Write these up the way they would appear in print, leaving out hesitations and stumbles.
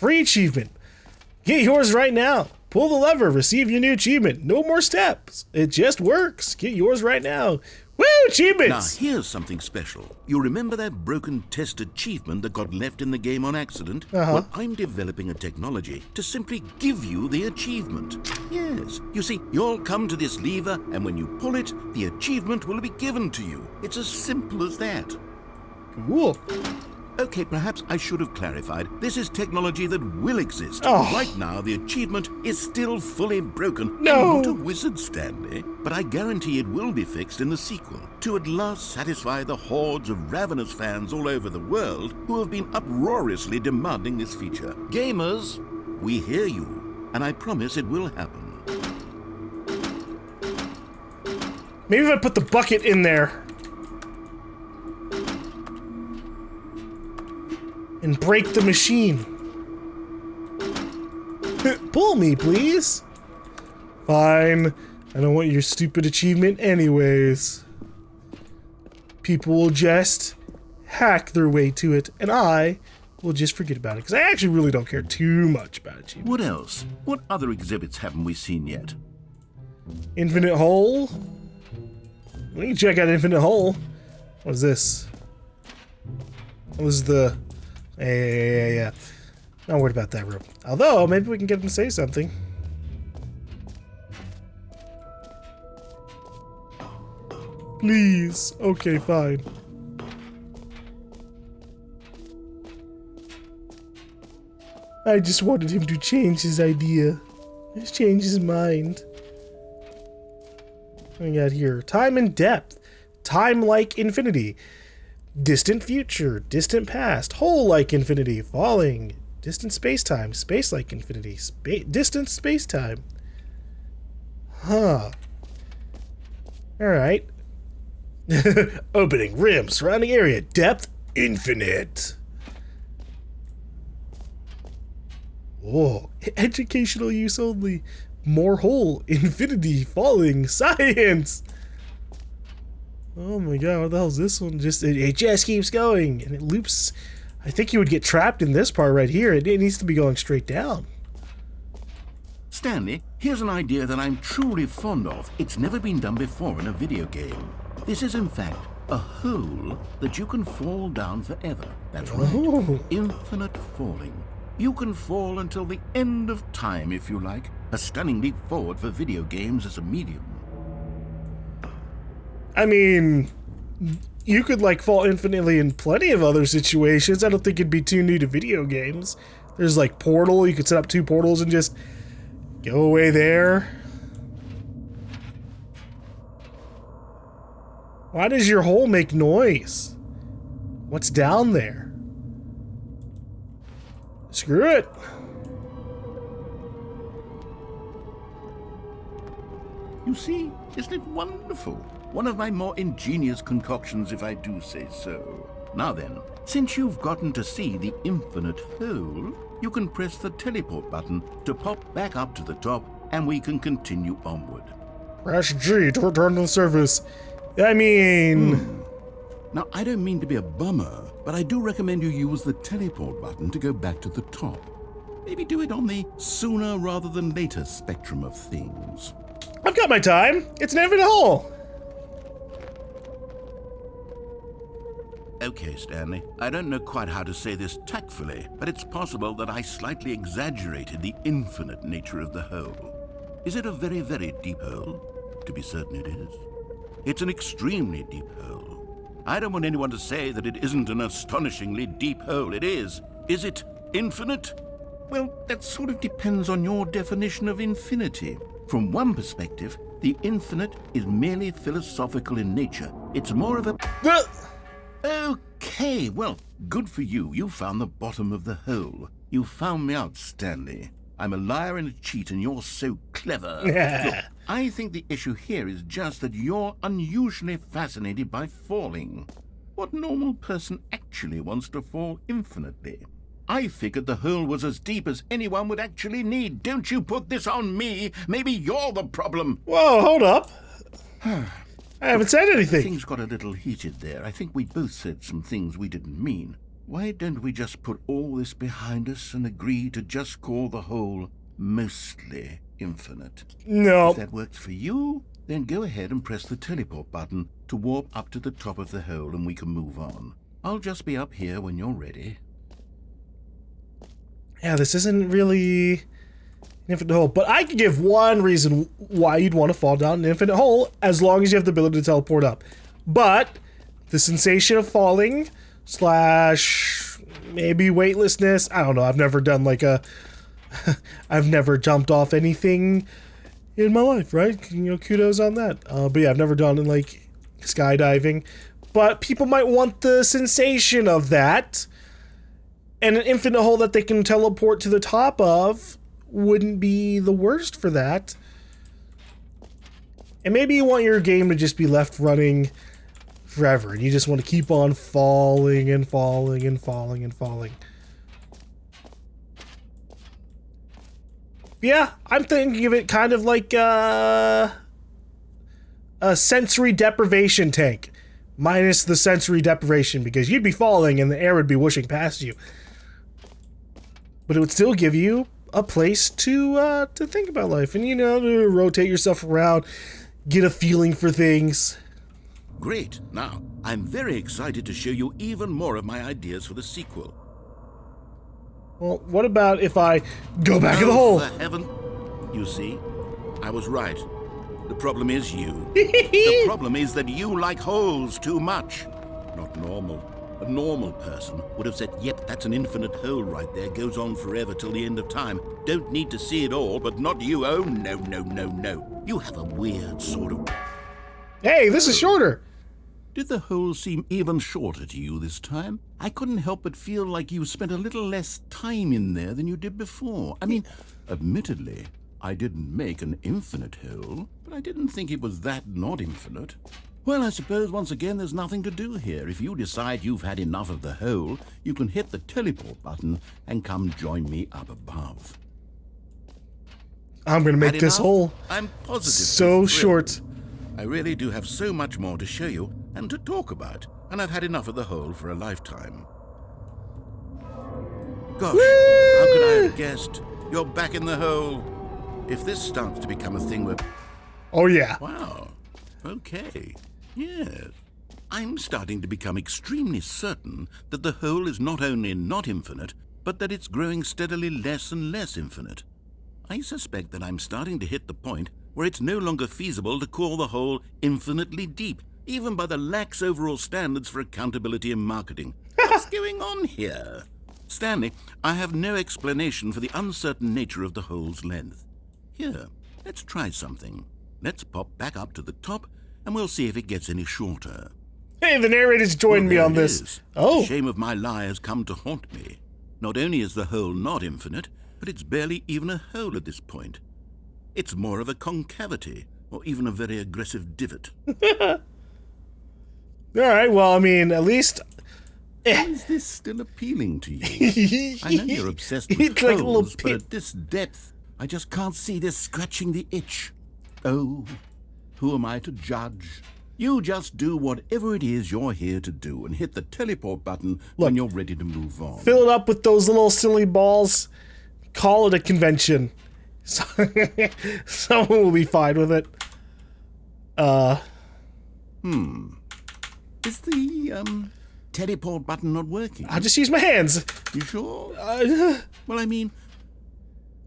Free achievement. Get yours right now. Pull the lever, receive your new achievement. No more steps. It just works. Get yours right now. Woo, achievements! Now, here's something special. You remember that broken test achievement that got left in the game on accident? Well, I'm developing a technology to simply give you the achievement. Yes. You see, you'll come to this lever, and when you pull it, the achievement will be given to you. It's as simple as that. Cool. Okay, perhaps I should have clarified. This is technology that will exist. Right now, the achievement is still fully broken. No! I'm not a wizard, Stanley, but I guarantee it will be fixed in the sequel to at last satisfy the hordes of ravenous fans all over the world who have been uproariously demanding this feature. Gamers, we hear you, and I promise it will happen. Maybe if I put the bucket in there. And break the machine. Pull me, please. Fine. I don't want your stupid achievement anyways. People will just hack their way to it, and I will just forget about it, because I actually really don't care too much about achievements. What else? What other exhibits haven't we seen yet? Infinite hole? We can check out Infinite hole. What is this? What is the... Yeah. Not worried about that room. Although, maybe we can get him to say something. Please. Okay, fine. I just wanted him to change his idea. Just change his mind. What do we got here? Time and depth. Time like infinity. Distant future, distant past, hole like infinity, falling, distant space-time, space like infinity, distant space-time. Huh. Alright. Opening, rim, surrounding area, depth, infinite. Whoa. Educational use only. More hole, infinity, falling, science. Oh my god, what the hell is this one? It just keeps going, and it loops. I think you would get trapped in this part right here. It needs to be going straight down. Stanley, here's an idea that I'm truly fond of. It's never been done before in a video game. This is, in fact, a hole that you can fall down forever. That's right. Oh. Infinite falling. You can fall until the end of time, if you like. A stunning leap forward for video games as a medium. I mean, you could like fall infinitely in plenty of other situations. I don't think it'd be too new to video games. There's like Portal, you could set up 2 portals and just go away there. Why does your hole make noise? What's down there? Screw it. You see, isn't it wonderful? One of my more ingenious concoctions, if I do say so. Now then, since you've gotten to see the infinite hole, you can press the teleport button to pop back up to the top, and we can continue onward. Press G to return to the surface. I mean... Now, I don't mean to be a bummer, but I do recommend you use the teleport button to go back to the top. Maybe do it on the sooner rather than later spectrum of things. I've got my time. It's an infinite hole. Okay, Stanley, I don't know quite how to say this tactfully, but it's possible that I slightly exaggerated the infinite nature of the hole. Is it a very, very deep hole? To be certain it is. It's an extremely deep hole. I don't want anyone to say that it isn't an astonishingly deep hole. It is. Is it infinite? Well, that sort of depends on your definition of infinity. From one perspective, the infinite is merely philosophical in nature. It's more of a... Okay, well, good for you. You found the bottom of the hole. You found me out, Stanley. I'm a liar and a cheat, and you're so clever. Look, I think the issue here is just that you're unusually fascinated by falling. What normal person actually wants to fall infinitely? I figured the hole was as deep as anyone would actually need. Don't you put this on me. Maybe you're the problem. Whoa, hold up. I haven't said anything. Things got a little heated there. I think we both said some things we didn't mean. why don't we just put all this behind us and agree to just call the hole mostly infinite? No. If that works for you, then go ahead and press the teleport button to warp up to the top of the hole and we can move on. I'll just be up here when you're ready. Yeah, this isn't really an infinite hole, but I could give one reason why you'd want to fall down an infinite hole as long as you have the ability to teleport up. But the sensation of falling slash maybe weightlessness, I don't know, I've never done like a I've never jumped off anything in my life, right? You know, kudos on that. But yeah, I've never done like skydiving, but people might want the sensation of that, and an infinite hole that they can teleport to the top of wouldn't be the worst for that. And maybe you want your game to just be left running forever, and you just want to keep on falling and falling and falling and falling. Yeah, I'm thinking of it kind of like a sensory deprivation tank, minus the sensory deprivation, because you'd be falling and the air would be whooshing past you. But it would still give you a place to think about life, and you know, to rotate yourself around, get a feeling for things. Great. Now, I'm very excited to show you even more of my ideas for the sequel. Well, what about if I go back in the hole? For heaven. You see, I was right. The problem is you. The problem is that you like holes too much. Not normal. A normal person would have said, yep, that's an infinite hole right there, goes on forever till the end of time. Don't need to see it all, but not you. Oh, no, no, no, no. You have a weird sort of... Hey, this is shorter. Did the hole seem even shorter to you this time? I couldn't help but feel like you spent a little less time in there than you did before. I mean, admittedly, I didn't make an infinite hole, but I didn't think it was that not infinite. Well, I suppose once again there's nothing to do here. If you decide you've had enough of the hole, you can hit the teleport button and come join me up above. I'm gonna make this hole I'm positive so short. I really do have so much more to show you and to talk about, and I've had enough of the hole for a lifetime. Gosh, how could I have guessed? You're back in the hole. If this starts to become a thing where... Oh yeah. Wow. Okay. Yes. I'm starting to become extremely certain that the hole is not only not infinite, but that it's growing steadily less and less infinite. I suspect that I'm starting to hit the point where it's no longer feasible to call the hole infinitely deep, even by the lax overall standards for accountability and marketing. What's going on here? Stanley, I have no explanation for the uncertain nature of the hole's length. Here, let's try something. Let's pop back up to the top, and we'll see if it gets any shorter. Hey, the narrator's joined me on this. Is. Oh. The shame of my lie has come to haunt me. Not only is the hole not infinite, but it's barely even a hole at this point. It's more of a concavity, or even a very aggressive divot. Alright, well, I mean, at least... Is this still appealing to you? I know you're obsessed with It's like a little holes, but at this depth, I just can't see this scratching the itch. Oh, who am I to judge? You just do whatever it is you're here to do and hit the teleport button when you're ready to move on. Fill it up with those little silly balls. Call it a convention. Someone will be fine with it. Is the, teleport button not working? I'll just use my hands. You sure? Well, I mean,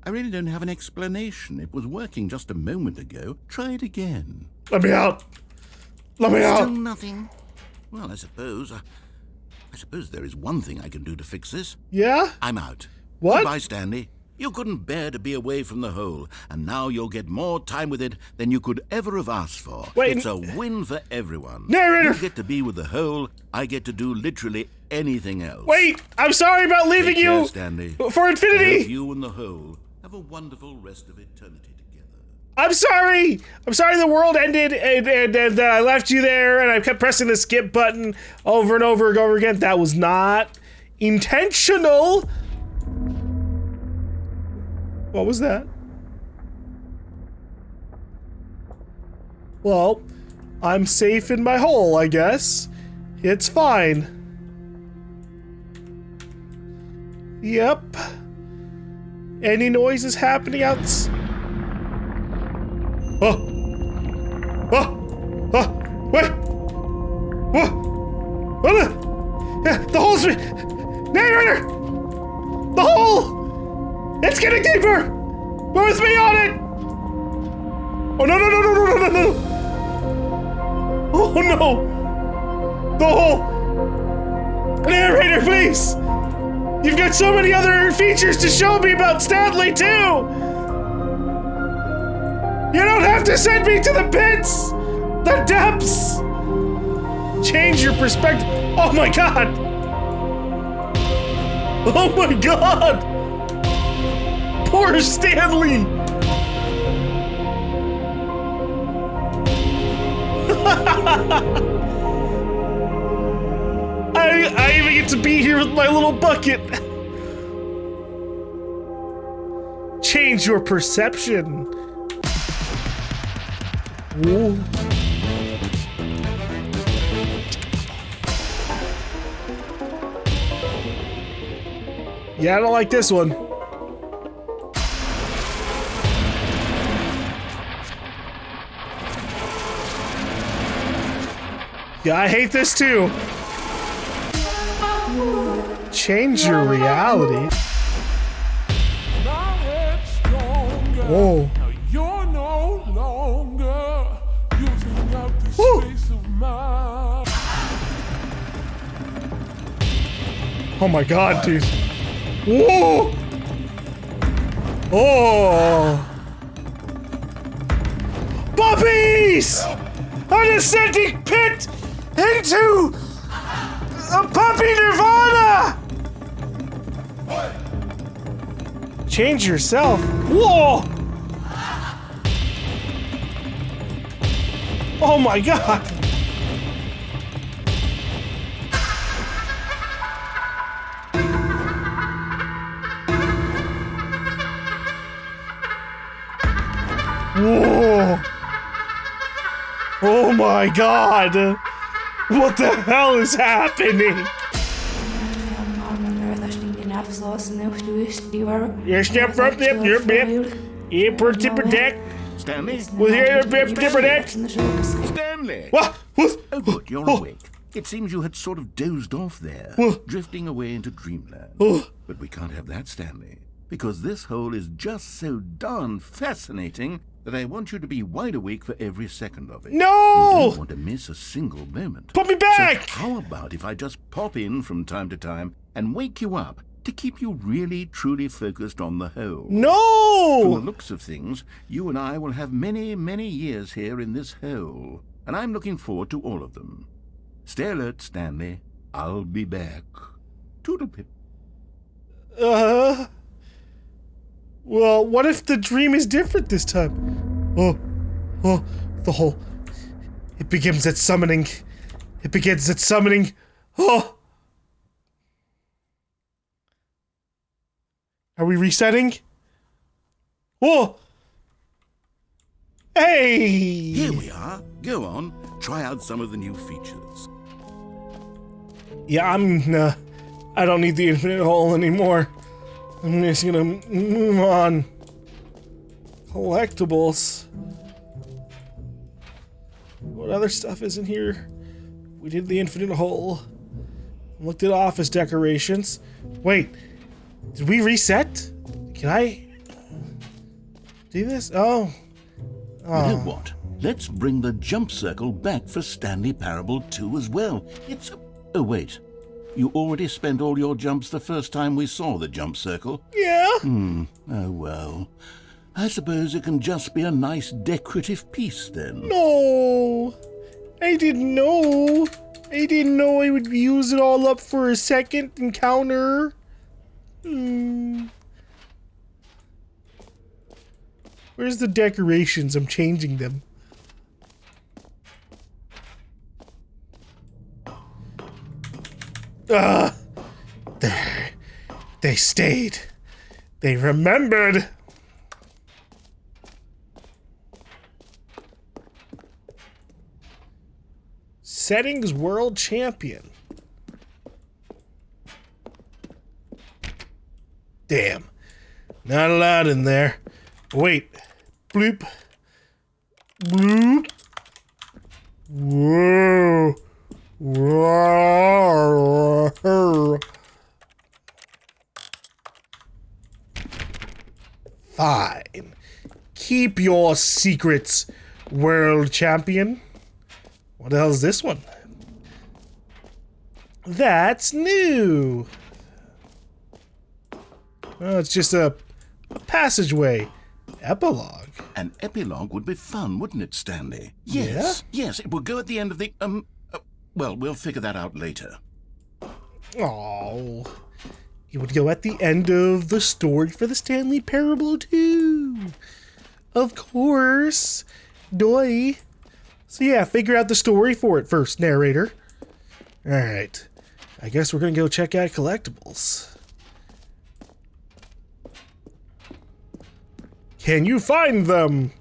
I really don't have an explanation. It was working just a moment ago. Try it again. Let me out. Let me out. Still nothing? Well, I suppose there is one thing I can do to fix this. Yeah? I'm out. What? Goodbye, Stanley. You couldn't bear to be away from the hole, and now you'll get more time with it than you could ever have asked for. Wait, it's a win for everyone. Narrator! You get to be with the hole, I get to do literally anything else. Wait! I'm sorry about leaving Take care, you Stanley. for I infinity! hope you and the hole have a wonderful rest of eternity together. I'm sorry! I'm sorry the world ended and that I left you there and I kept pressing the skip button over and over and over again. That was not intentional! What was that? Well, I'm safe in my hole, I guess. It's fine. Yep. Any noises happening out? Oh. Oh. Oh. Wait. What? What? Yeah, the hole's... Narrator! The hole! It's getting deeper! Go with me on it! Oh, no, no, no, no, no, no, no, no! Oh, no! The hole! Narrator, please! You've got so many other features to show me about Stanley, too! You don't have to send me to the pits! The depths! Change your perspective. Oh my god! Oh my god! Poor Stanley! I even get to be here with my little bucket. Change your perception. Ooh. Yeah, I don't like this one. Yeah, I hate this too. Change your reality. Oh. You're no longer using up the space of mind. Oh my god, dude. Whoa! Oh! Puppies! A descending pit into a puppy nirvana! Change yourself. Whoa! Oh my god! Whoa! Oh my god! What the hell is happening? You step from them, you're bip. You protect. Stanley? Well, here, protect. Stanley! What? Oh, good, you're awake. It seems you had sort of dozed off there, drifting away into dreamland. But we can't have that, Stanley, because this hole is just so darn fascinating that I want you to be wide awake for every second of it. No! You don't want to miss a single moment. Put me back! So how about if I just pop in from time to time and wake you up to keep you really, truly focused on the hole? No! From the looks of things, you and I will have many, many years here in this hole, and I'm looking forward to all of them. Stay alert, Stanley. I'll be back. Toodlepip. Well, what if the dream is different this time? Oh, the hole. It begins at summoning. It begins at summoning. Oh! Are we resetting? Oh! Hey! Here we are. Go on. Try out some of the new features. Yeah, I don't need the infinite hole anymore. I'm just gonna move on. Collectibles. What other stuff is in here? We did the infinite hole. Looked at office decorations. Wait, did we reset? Can I do this? Oh. You know what? Let's bring the jump circle back for Stanley Parable 2 as well. It's a... Oh, wait. You already spent all your jumps the first time we saw the jump circle? Yeah? Oh, well. I suppose it can just be a nice decorative piece, then. No! I didn't know. I didn't know I would use it all up for a second encounter. Where's the decorations? I'm changing them. They stayed. They remembered. Settings World Champion. Damn. Not allowed in there. Wait. Bloop. Bloop. Whoa. Whoa. Fine. Keep your secrets, world champion. What the hell is this one? That's new. Oh, it's just a passageway. Epilogue. An epilogue would be fun, wouldn't it, Stanley? Yes. Yeah? Yes, it will go at the end of the, well, we'll figure that out later. Oh, it would go at the end of the story for the Stanley Parable too. Of course. Doy. So yeah, figure out the story for it first, narrator. Alright. I guess we're gonna go check out collectibles. Can you find them?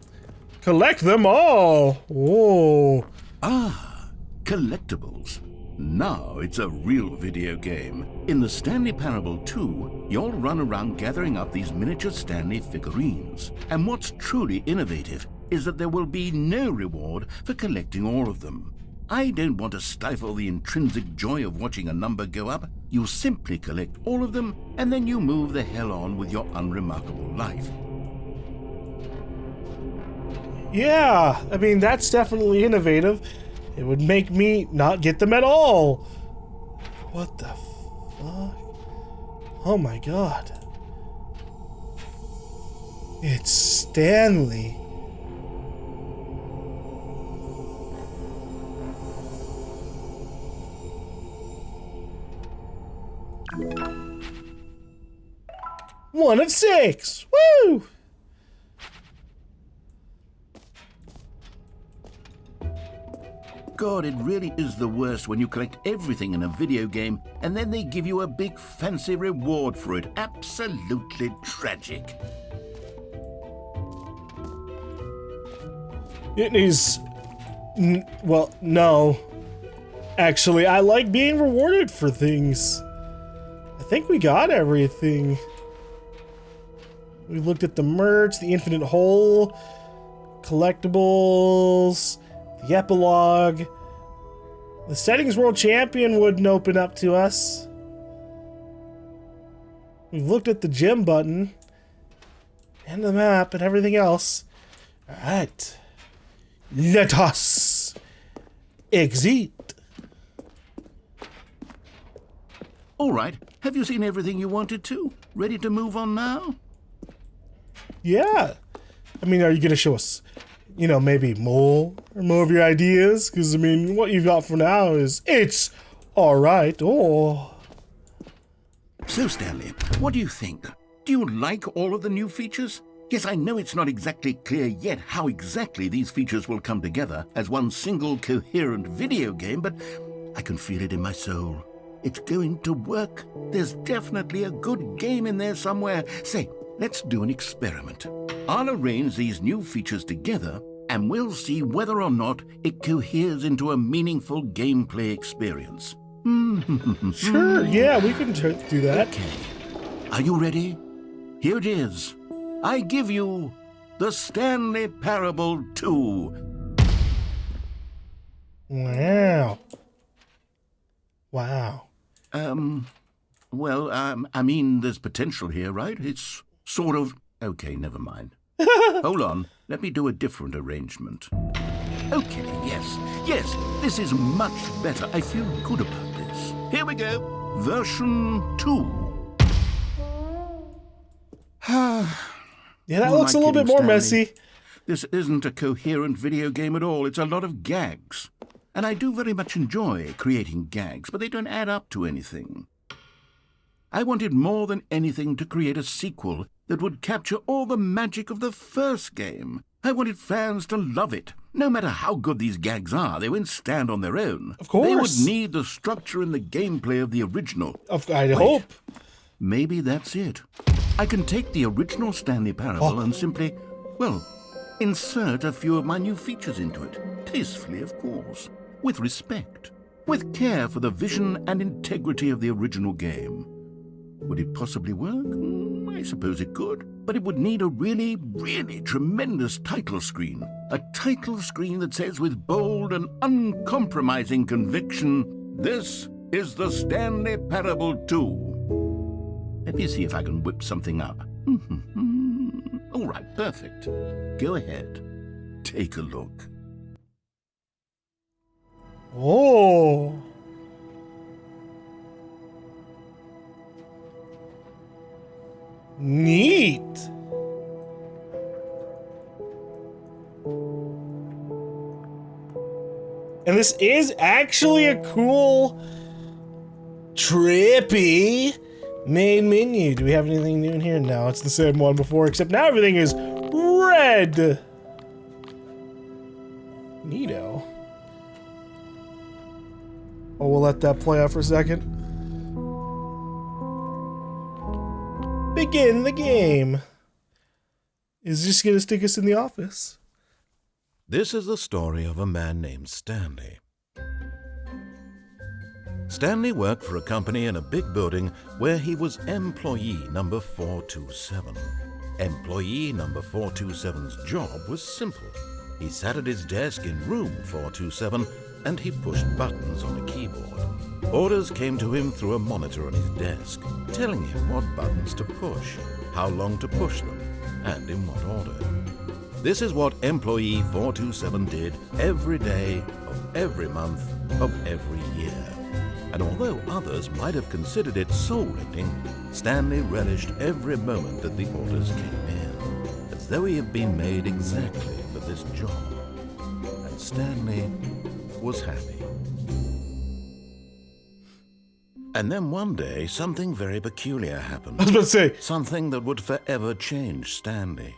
Collect them all. Oh. Ah, collectibles. Now it's a real video game. In the Stanley Parable 2, you'll run around gathering up these miniature Stanley figurines. And what's truly innovative is that there will be no reward for collecting all of them. I don't want to stifle the intrinsic joy of watching a number go up. You simply collect all of them, and then you move the hell on with your unremarkable life. Yeah, I mean, that's definitely innovative. It would make me not get them at all. What the fuck? Oh my god. It's Stanley. One of 6. Woo! God, it really is the worst when you collect everything in a video game and then they give you a big fancy reward for it. Absolutely tragic. It is... well, no. Actually, I like being rewarded for things. I think we got everything. We looked at the merch, the infinite hole, collectibles, the epilogue. The settings world champion wouldn't open up to us. We've looked at the gym button and the map and everything else. Alright. Let us exit. All right, have you seen everything you wanted to? Ready to move on now? Yeah. I mean, are you going to show us, you know, maybe more of your ideas? Because, I mean, what you've got for now is, it's alright. Oh. So, Stanley, what do you think? Do you like all of the new features? Yes, I know it's not exactly clear yet how exactly these features will come together as one single coherent video game, but I can feel it in my soul. It's going to work. There's definitely a good game in there somewhere. Say, let's do an experiment. I'll arrange these new features together, and we'll see whether or not it coheres into a meaningful gameplay experience. Sure, yeah, we can do that. Okay. Are you ready? Here it is. I give you the Stanley Parable 2. Wow. Wow. I mean, there's potential here, right? It's sort of... Okay, never mind. Hold on. Let me do a different arrangement. Okay, yes, this is much better. I feel good about this. Here we go. Version 2. Yeah, that looks a little bit more Stanley? messy. This isn't a coherent video game at all. It's a lot of gags. And I do very much enjoy creating gags, but they don't add up to anything. I wanted more than anything to create a sequel that would capture all the magic of the first game. I wanted fans to love it. No matter how good these gags are, they won't stand on their own. Of course. They would need the structure and the gameplay of the original. I hope. Maybe that's it. I can take the original Stanley Parable and simply, well, insert a few of my new features into it. Tastefully, of course. With respect. With care for the vision and integrity of the original game. Would it possibly work? I suppose it could. But it would need a really, really tremendous title screen. A title screen that says with bold and uncompromising conviction, "This is the Stanley Parable 2." Let me see if I can whip something up. All right, perfect. Go ahead. Take a look. Oh. Neat. And this is actually a cool, trippy main menu. Do we have anything new in here? No, it's the same one before, except now everything is red. Neato. Oh, we'll let that play out for a second. Begin the game. Is this gonna stick us in the office? This is the story of a man named Stanley. Stanley worked for a company in a big building where he was employee number 427. Employee number 427's job was simple. He sat at his desk in room 427 and he pushed buttons on a keyboard. Orders came to him through a monitor on his desk, telling him what buttons to push, how long to push them, and in what order. This is what employee 427 did every day of every month of every year. And although others might have considered it soul-rending, Stanley relished every moment that the orders came in, as though he had been made exactly for this job. And Stanley was happy. And then one day, something very peculiar happened. I was about to say. Something that would forever change Stanley.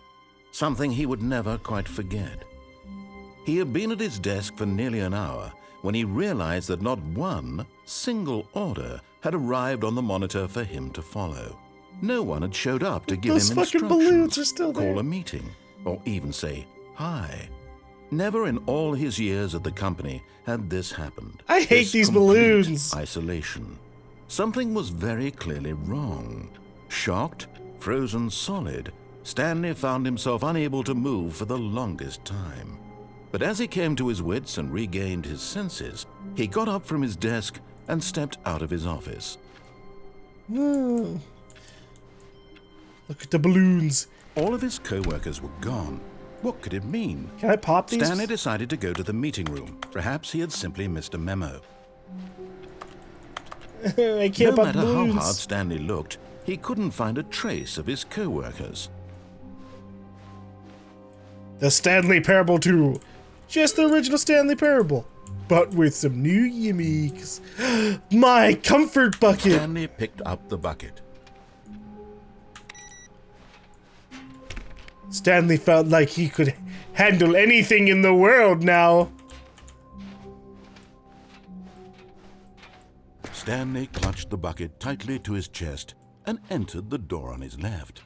Something he would never quite forget. He had been at his desk for nearly an hour when he realized that not one single order had arrived on the monitor for him to follow. No one had showed up to give Those him fucking instructions, balloons are still there. call a meeting, or even say hi. Never in all his years at the company had this happened. I hate This these complete balloons. Isolation. Something was very clearly wrong. Shocked, frozen solid, Stanley found himself unable to move for the longest time. But as he came to his wits and regained his senses, he got up from his desk and stepped out of his office. Look at the balloons. All of his co-workers were gone. What could it mean? Can I pop these? Stanley decided to go to the meeting room. Perhaps he had simply missed a memo. I can't No pop matter how balloons. hard Stanley looked, he couldn't find a trace of his co-workers. The Stanley Parable 2. Just the original Stanley Parable, but with some new gimmicks. My comfort bucket. Stanley picked up the bucket. Stanley felt like he could handle anything in the world now. Stanley clutched the bucket tightly to his chest and entered the door on his left.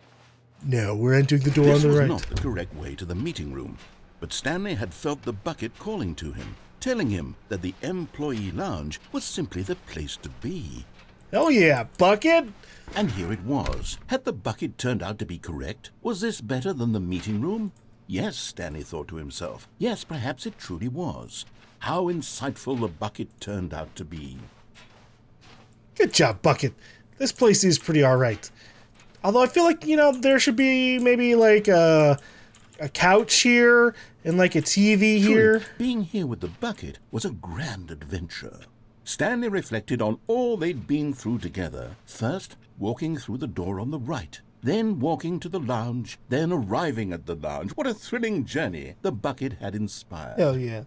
No, we're entering the door This on the was right. not the correct way to the meeting room, but Stanley had felt the bucket calling to him, telling him that the employee lounge was simply the place to be. Hell yeah, bucket. And here it was. Had the bucket turned out to be correct? Was this better than the meeting room? Yes, Stanley thought to himself. Yes, perhaps it truly was. How insightful the bucket turned out to be. Good job, bucket. This place is pretty alright. Although I feel like, you know, there should be maybe like a couch here and like a TV here. Truly, being here with the bucket was a grand adventure. Stanley reflected on all they'd been through together. First, walking through the door on the right, then walking to the lounge, then arriving at the lounge. What a thrilling journey the bucket had inspired. Hell yeah.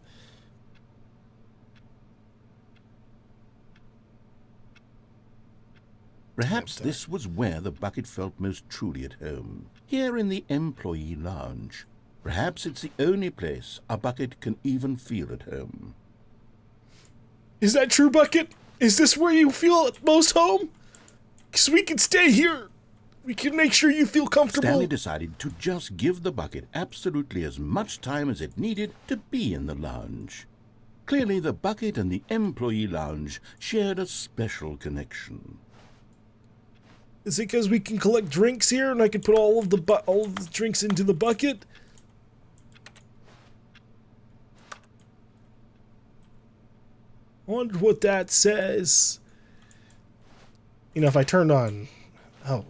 Perhaps this was where the bucket felt most truly at home. Here in the employee lounge. Perhaps it's the only place a bucket can even feel at home. Is that true, bucket? Is this where you feel at most home? Because we can stay here. We can make sure you feel comfortable. Stanley decided to just give the bucket absolutely as much time as it needed to be in the lounge. Clearly, the bucket and the employee lounge shared a special connection. Is it because we can collect drinks here and I can put all of the drinks into the bucket? I wonder what that says. You know, if I turned on... Oh,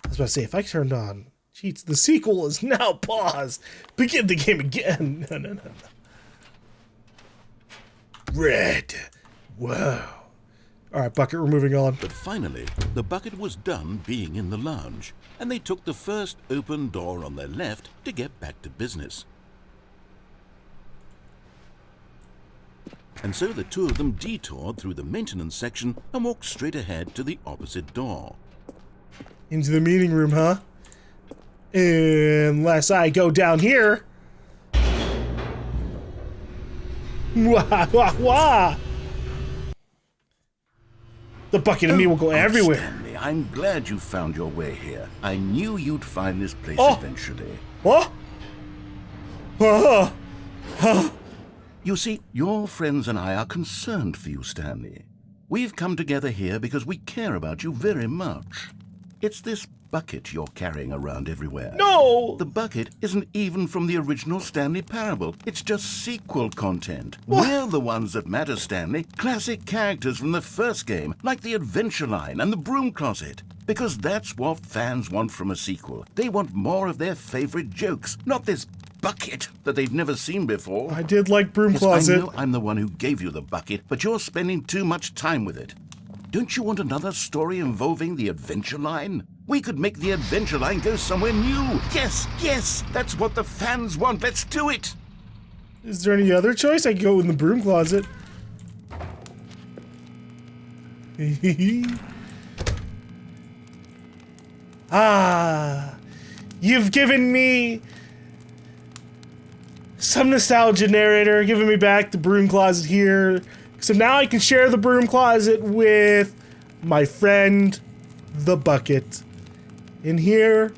I was about to say, if I turned on... Cheats, the sequel is now paused. Begin the game again. No. Red. Whoa. Alright, bucket, we're moving on. But finally, the bucket was done being in the lounge, and they took the first open door on their left to get back to business. And so the two of them detoured through the maintenance section and walked straight ahead to the opposite door. Into the meeting room, huh? Unless I go down here. Wah, wah, wah. The bucket and me will go everywhere. Stanley, I'm glad you found your way here. I knew you'd find this place eventually. What? You see, your friends and I are concerned for you, Stanley. We've come together here because we care about you very much. It's this bucket you're carrying around everywhere. No! The bucket isn't even from the original Stanley Parable. It's just sequel content. What? We're the ones that matter, Stanley. Classic characters from the first game, like the Adventure Line and the Broom Closet. Because that's what fans want from a sequel. They want more of their favorite jokes, not this bucket that they've never seen before. I did like Broom Yes, Closet. I know I'm the one who gave you the bucket, but you're spending too much time with it. Don't you want another story involving the Adventure Line? We could make the Adventure Line go somewhere new. Yes, that's what the fans want. Let's do it. Is there any other choice? I could go in the Broom Closet. You've given me some nostalgia, narrator, giving me back the Broom Closet here. So now I can share the Broom Closet with my friend, the bucket. In here,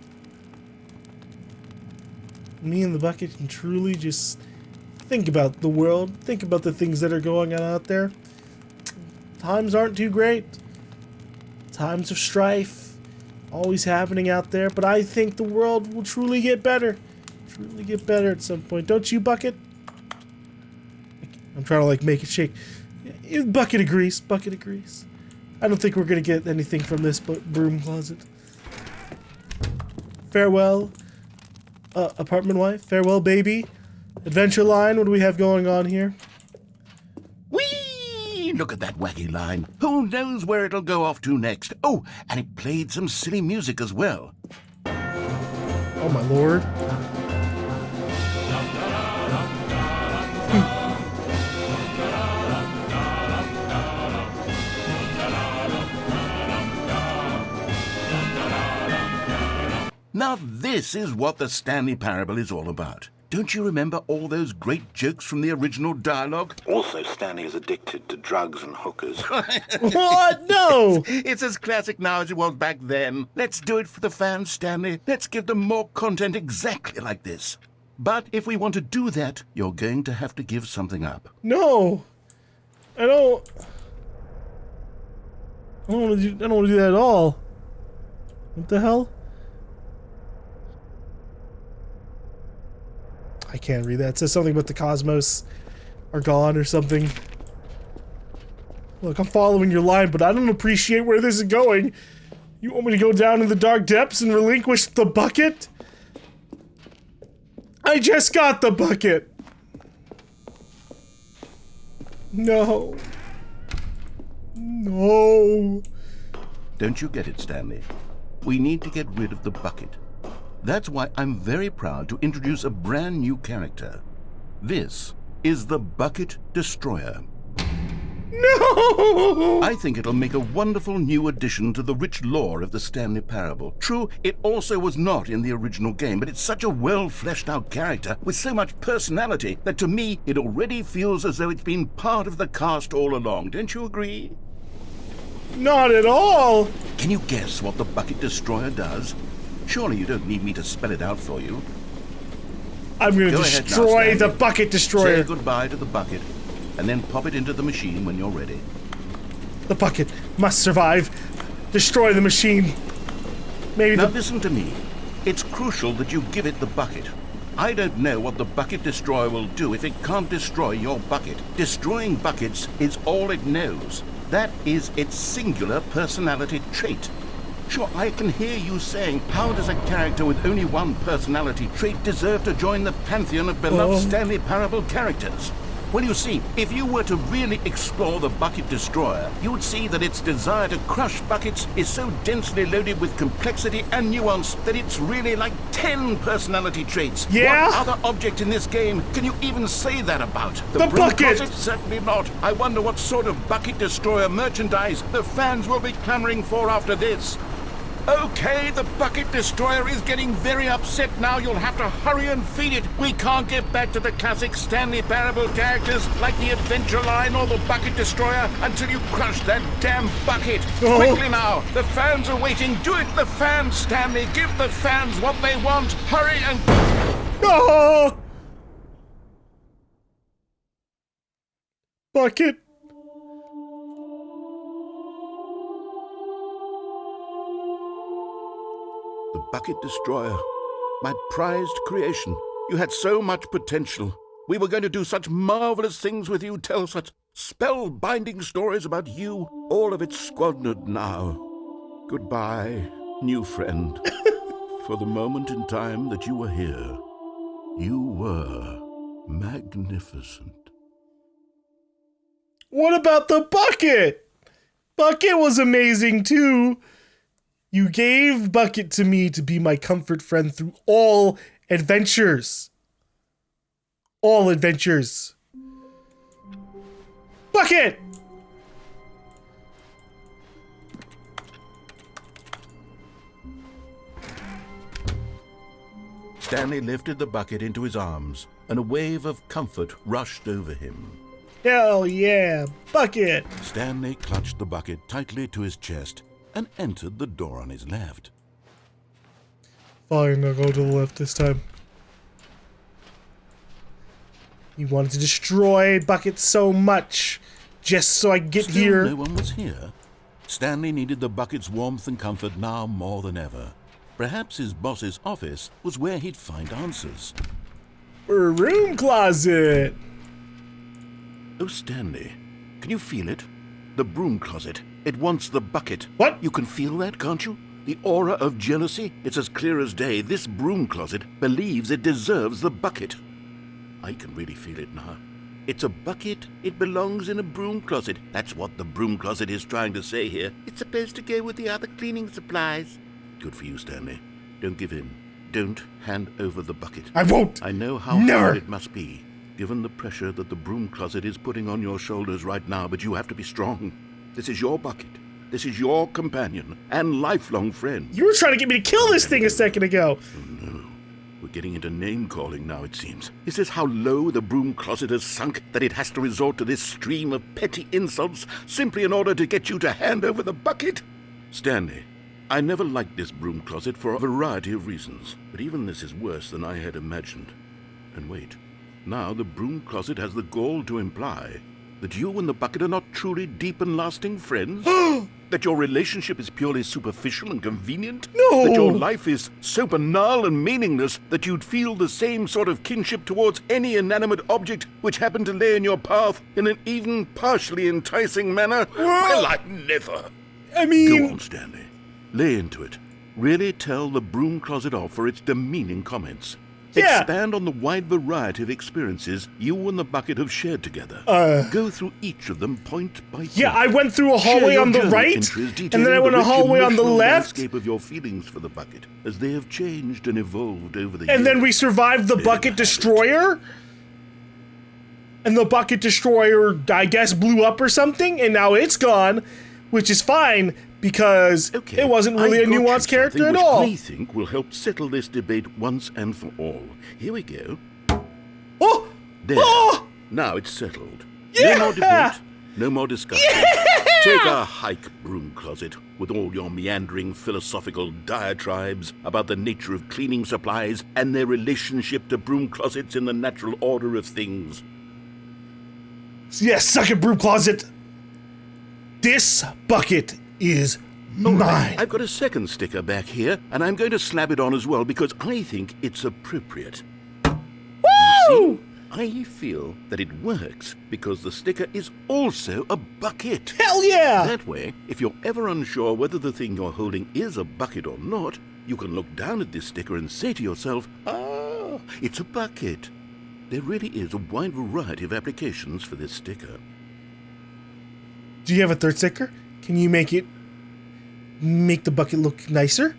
me and the bucket can truly just think about the world, think about the things that are going on out there. Times aren't too great. Times of strife, always happening out there, but I think the world will truly get better. Truly get better at some point. Don't you, bucket? I'm trying to like make it shake. Bucket agrees. Bucket agrees. I don't think we're gonna get anything from this Broom Closet. Farewell, apartment wife. Farewell, baby. Adventure Line. What do we have going on here? Whee! Look at that wacky line. Who knows where it'll go off to next? Oh, and it played some silly music as well. Oh my lord. Now this is what the Stanley Parable is all about. Don't you remember all those great jokes from the original dialogue? Also, Stanley is addicted to drugs and hookers. What? No! It's as classic now as it was back then. Let's do it for the fans, Stanley. Let's give them more content exactly like this. But if we want to do that, you're going to have to give something up. No! I don't want to do that at all. What the hell? I can't read that. It says something about the cosmos are gone or something. Look, I'm following your line, but I don't appreciate where this is going. You want me to go down in the dark depths and relinquish the bucket? I just got the bucket. No. No. Don't you get it, Stanley? We need to get rid of the bucket. That's why I'm very proud to introduce a brand new character. This is the Bucket Destroyer. No! I think it'll make a wonderful new addition to the rich lore of the Stanley Parable. True, it also was not in the original game, but it's such a well-fleshed-out character with so much personality that to me, it already feels as though it's been part of the cast all along. Don't you agree? Not at all! Can you guess what the Bucket Destroyer does? Surely you don't need me to spell it out for you. I'm gonna Go ahead now, destroy Stanley. the Bucket Destroyer. Say goodbye to the bucket, and then pop it into the machine when you're ready. The bucket must survive. Destroy the machine. Maybe Now the... listen to me. It's crucial that you give it the bucket. I don't know what the bucket destroyer will do if it can't destroy your bucket. Destroying buckets is all it knows. That is its singular personality trait. Sure, I can hear you saying, how does a character with only one personality trait deserve to join the pantheon of beloved Stanley Parable characters? Well, you see, if you were to really explore the bucket destroyer, you would see that its desire to crush buckets is so densely loaded with complexity and nuance that it's really like 10 personality traits. Yeah? What other object in this game can you even say that about? The Broom bucket! Closet? Certainly not. I wonder what sort of bucket destroyer merchandise the fans will be clamoring for after this. Okay, the bucket destroyer is getting very upset now. You'll have to hurry and feed it. We can't get back to the classic Stanley Parable characters like the Adventure Line or the bucket destroyer until you crush that damn bucket. Quickly now, the fans are waiting. Do it, the fans, Stanley. Give the fans what they want. Hurry and... Oh! Bucket. The bucket destroyer. My prized creation. You had so much potential. We were going to do such marvelous things with you, tell such spellbinding stories about you. All of it squandered now. Goodbye, new friend. For the moment in time that you were here, you were magnificent. What about the bucket? Bucket was amazing too. You gave Bucket to me to be my comfort friend through all adventures. All adventures. Bucket! Stanley lifted the bucket into his arms, and a wave of comfort rushed over him. Hell yeah, Bucket! Stanley clutched the bucket tightly to his chest and entered the door on his left. Fine, I'll go to the left this time. You wanted to destroy Bucket so much, just so I get Still here. no one was here. Stanley needed the bucket's warmth and comfort now more than ever. Perhaps his boss's office was where he'd find answers. Room closet! Oh, Stanley, can you feel it? The broom closet. It wants the bucket. What? You can feel that, can't you? The aura of jealousy? It's as clear as day. This broom closet believes it deserves the bucket. I can really feel it now. It's a bucket. It belongs in a broom closet. That's what the broom closet is trying to say here. It's supposed to go with the other cleaning supplies. Good for you, Stanley. Don't give in. Don't hand over the bucket. I won't! I know how Never. hard it must be, given the pressure that the broom closet is putting on your shoulders right now, but you have to be strong. This is your bucket. This is your companion and lifelong friend. You were trying to get me to kill this thing a second ago. Oh no. We're getting into name-calling now, it seems. Is this how low the broom closet has sunk that it has to resort to this stream of petty insults simply in order to get you to hand over the bucket? Stanley, I never liked this broom closet for a variety of reasons, but even this is worse than I had imagined. And wait, now the broom closet has the gall to imply that you and the bucket are not truly deep and lasting friends? That your relationship is purely superficial and convenient? No! That your life is so banal and meaningless that you'd feel the same sort of kinship towards any inanimate object which happened to lay in your path in an even partially enticing manner? Well, I never. I mean... Go on, Stanley. Lay into it. Really tell the broom closet off for its demeaning comments. Yeah. Expand on the wide variety of experiences you and the bucket have shared together. Go through each of them point by point. Yeah, I went through a Share hallway your on the journey right, entries and then detailing I went the a rich hallway on the emotional left, landscape of your feelings for the bucket as they have changed and evolved over the years. and then we survived the Bucket Destroyer. And the Bucket Destroyer, I guess, blew up or something, and now it's gone, which is fine, because Okay, it wasn't really a I've got nuanced you character something at all. which I think will help settle this debate once and for all. Here we go. Oh! There. Oh! Now it's settled. Yeah! No more debate, no more discussion. Take a hike, broom closet, with all your meandering philosophical diatribes about the nature of cleaning supplies and their relationship to broom closets in the natural order of things. Yes, suck it, Broom Closet. This bucket is Mine. I've got a second sticker back here, and I'm going to slap it on as well because I think it's appropriate. Woo! I feel that it works because the sticker is also a bucket. Hell yeah! That way, if you're ever unsure whether the thing you're holding is a bucket or not, you can look down at this sticker and say to yourself, ah, it's a bucket. There really is a wide variety of applications for this sticker. Do you have a third sticker? Can you make the bucket look nicer?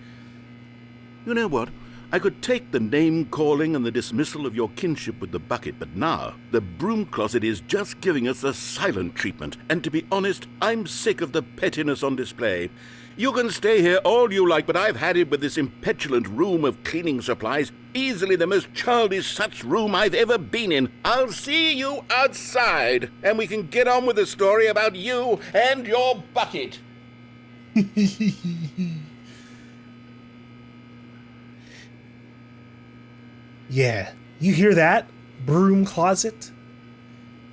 You know what? I could take the name-calling and the dismissal of your kinship with the bucket, but now the broom closet is just giving us the silent treatment. And to be honest, I'm sick of the pettiness on display. You can stay here all you like, but I've had it with this impetulant room of cleaning supplies. Easily the most childish such room I've ever been in. I'll see you outside, and we can get on with the story about you and your bucket. Yeah, you hear that? Broom closet?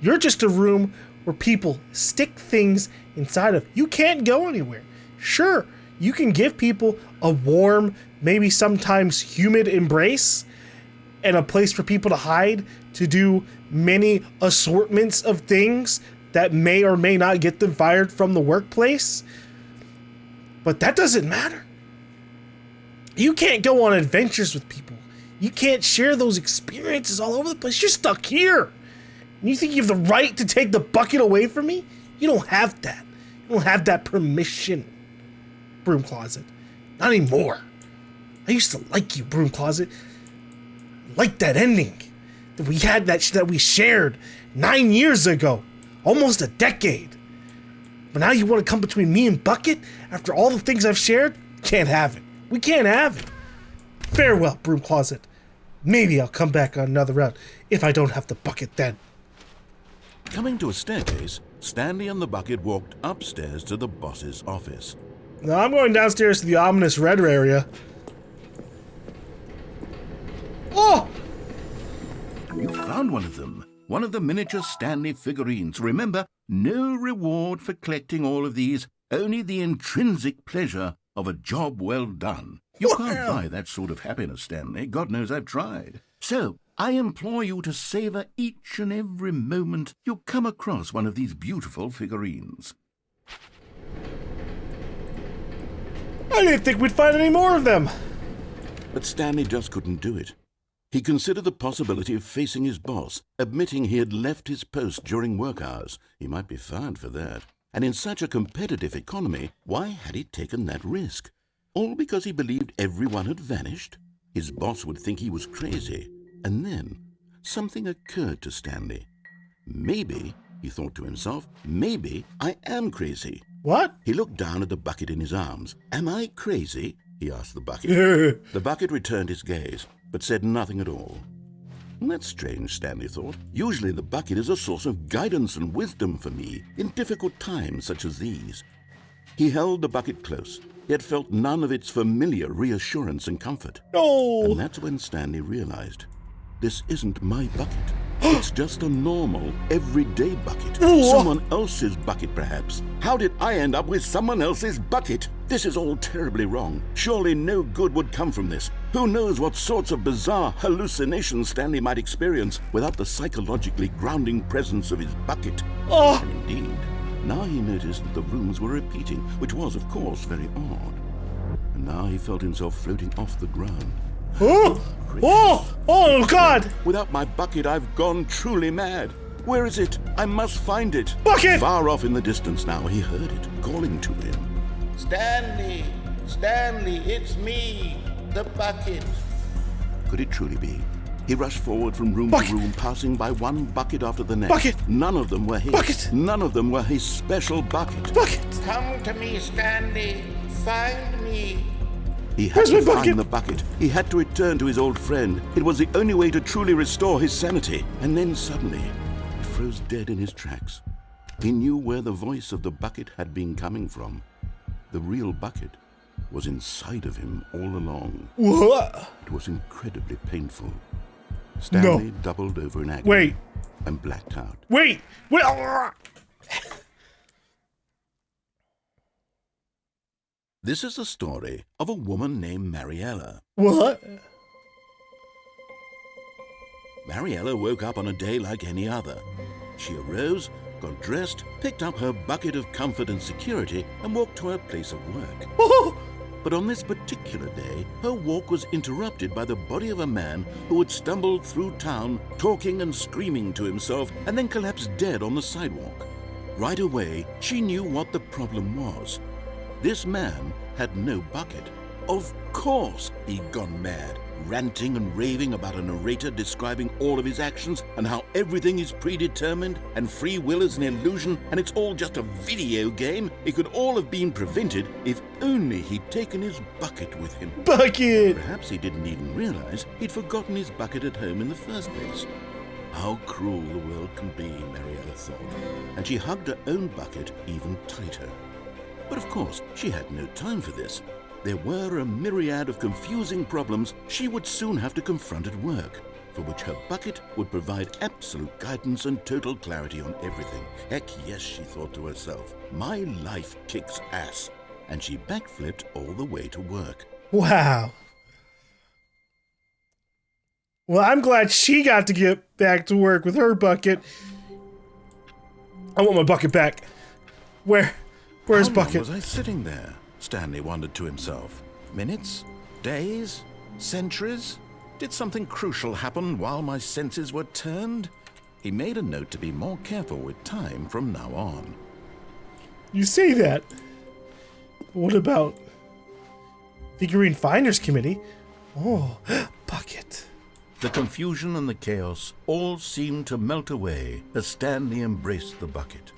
You're just a room where people stick things inside of. You can't go anywhere. Sure, you can give people a warm, maybe sometimes humid embrace and a place for people to hide to do many assortments of things that may or may not get them fired from the workplace. But that doesn't matter. You can't go on adventures with people. You can't share those experiences all over the place. You're stuck here. And you think you have the right to take the bucket away from me? You don't have that. You don't have that permission, Broom Closet. Not anymore. I used to like you, Broom Closet. Like that ending that we had, that we shared 9 years ago. Almost a decade. But now you want to come between me and Bucket after all the things I've shared? Can't have it. We can't have it. Farewell, Broom Closet. Maybe I'll come back on another round if I don't have the bucket then. Coming to a staircase, Stanley and the bucket walked upstairs to the boss's office. Now I'm going downstairs to the ominous red area. Oh! You found one of them. One of the miniature Stanley figurines. Remember, no reward for collecting all of these, only the intrinsic pleasure of a job well done. You can't buy that sort of happiness, Stanley. God knows I've tried. So, I implore you to savor each and every moment you come across one of these beautiful figurines. I didn't think we'd find any more of them. But Stanley just couldn't do it. He considered the possibility of facing his boss, admitting he had left his post during work hours. He might be fired for that. And in such a competitive economy, why had he taken that risk? All because he believed everyone had vanished? His boss would think he was crazy. And then, something occurred to Stanley. Maybe, he thought to himself, maybe I am crazy. What? He looked down at the bucket in his arms. Am I crazy? He asked the bucket. The bucket returned his gaze, but said nothing at all. That's strange, Stanley thought. Usually the bucket is a source of guidance and wisdom for me in difficult times such as these. He held the bucket close, yet felt none of its familiar reassurance and comfort. No! And that's when Stanley realized, this isn't my bucket. It's just a normal, everyday bucket. Someone else's bucket, perhaps. How did I end up with someone else's bucket? This is all terribly wrong. Surely no good would come from this. Who knows what sorts of bizarre hallucinations Stanley might experience without the psychologically grounding presence of his bucket. Oh. And indeed, now he noticed that the rooms were repeating, which was, of course, very odd. And now he felt himself floating off the ground. Oh! Oh! Oh, God! Without my bucket, I've gone truly mad. Where is it? I must find it. Bucket! Far off in the distance now, he heard it, calling to him. Stanley! Stanley, it's me, the bucket. Could it truly be? He rushed forward from room to room, passing by one bucket after the next. Bucket! None of them were his. Bucket! None of them were his special bucket. Bucket! Come to me, Stanley. Find me. He had Where's to my bucket? find the bucket. He had to return to his old friend. It was the only way to truly restore his sanity. And then suddenly, he froze dead in his tracks. He knew where the voice of the bucket had been coming from. The real bucket was inside of him all along. What? It was incredibly painful. Stanley doubled over in agony. Wait. And blacked out. Wait! Wait! This is the story of a woman named Mariella. What? Mariella woke up on a day like any other. She arose, got dressed, picked up her bucket of comfort and security, and walked to her place of work. Oh! But on this particular day, her walk was interrupted by the body of a man who had stumbled through town, talking and screaming to himself, and then collapsed dead on the sidewalk. Right away, she knew what the problem was. This man had no bucket. Of course he'd gone mad, ranting and raving about a narrator describing all of his actions and how everything is predetermined and free will is an illusion and it's all just a video game. It could all have been prevented if only he'd taken his bucket with him. Bucket! Perhaps he didn't even realize he'd forgotten his bucket at home in the first place. How cruel the world can be, Mariella thought, and she hugged her own bucket even tighter. But of course, she had no time for this. There were a myriad of confusing problems she would soon have to confront at work, for which her bucket would provide absolute guidance and total clarity on everything. Heck yes, she thought to herself, my life kicks ass. And she backflipped all the way to work. Wow. Well, I'm glad she got to get back to work with her bucket. I want my bucket back. Where's How long bucket? was I sitting there? Stanley wondered to himself. Minutes? Days? Centuries? Did something crucial happen while my senses were turned? He made a note to be more careful with time from now on. You say that. What about Figurine Finders Committee? Oh, bucket. The confusion and the chaos all seemed to melt away as Stanley embraced the bucket.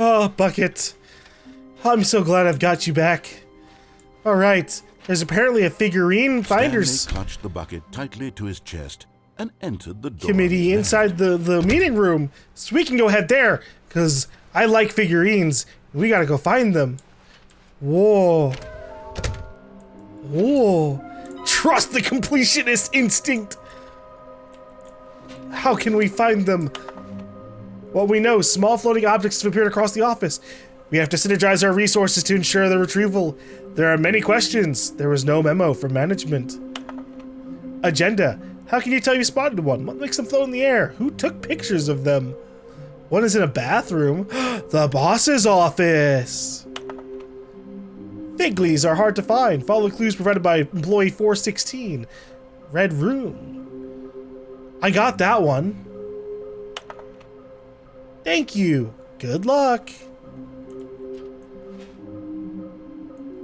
Oh, bucket. I'm so glad I've got you back. All right, there's apparently a Figurine Finders Stanley clutched the bucket tightly to his chest and entered the door. Committee inside the meeting room, so we can go ahead there, because I like figurines. We gotta go find them. Whoa. Whoa. Trust the completionist instinct. How can we find them? Well, we know small floating objects have appeared across the office. We have to synergize our resources to ensure their retrieval. There are many questions. There was no memo from management. Agenda. How can you tell you spotted one? What makes them float in the air? Who took pictures of them? One is in a bathroom. The boss's office. Figlies are hard to find. Follow clues provided by employee 416. Red room. I got that one. Thank you. Good luck.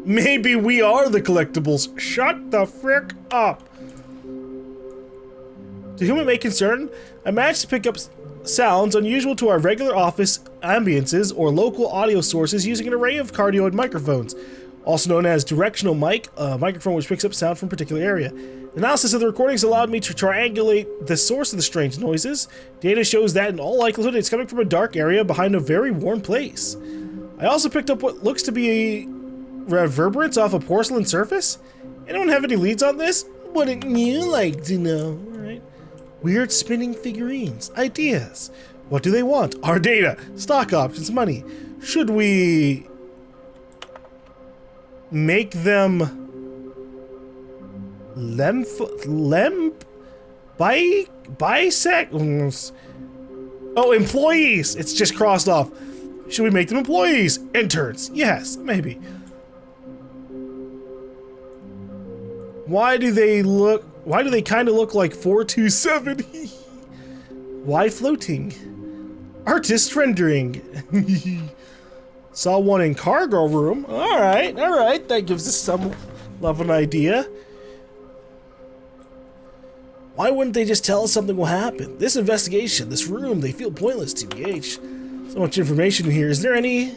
Maybe we are the collectibles. Shut the frick up. To whom it may concern, I managed to pick up sounds unusual to our regular office ambiances or local audio sources using an array of cardioid microphones, also known as directional mic, a microphone which picks up sound from a particular area. Analysis of the recordings allowed me to triangulate the source of the strange noises. Data shows that in all likelihood it's coming from a dark area behind a very warm place. I also picked up what looks to be reverberance off a porcelain surface. Anyone have any leads on this? Wouldn't you like to know? Alright. Weird spinning figurines. Ideas. What do they want? Our data. Stock options. Money. Should we make them bisect? Oh, employees. It's just crossed off. Should we make them employees? Interns. Yes, maybe. Why do they kind of look like 427? Why floating? Artist rendering. Saw one in cargo room. All right. That gives us some of an idea. Why wouldn't they just tell us something will happen? This investigation, this room, they feel pointless, TBH. So much information here. Is there any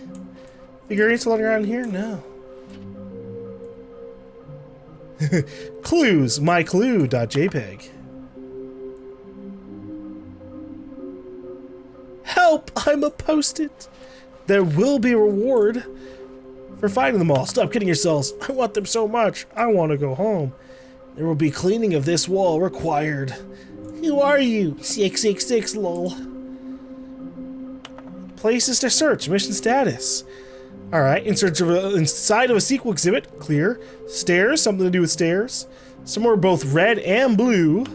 figurines floating around here? No. Clues, myclue.jpg. Help! I'm a post-it. There will be a reward for finding them all. Stop kidding yourselves. I want them so much. I want to go home. There will be cleaning of this wall required. Who are you? 666 lol. Places to search. Mission status. All right, inside of a sequel exhibit, clear. Stairs, something to do with stairs. Somewhere both red and blue.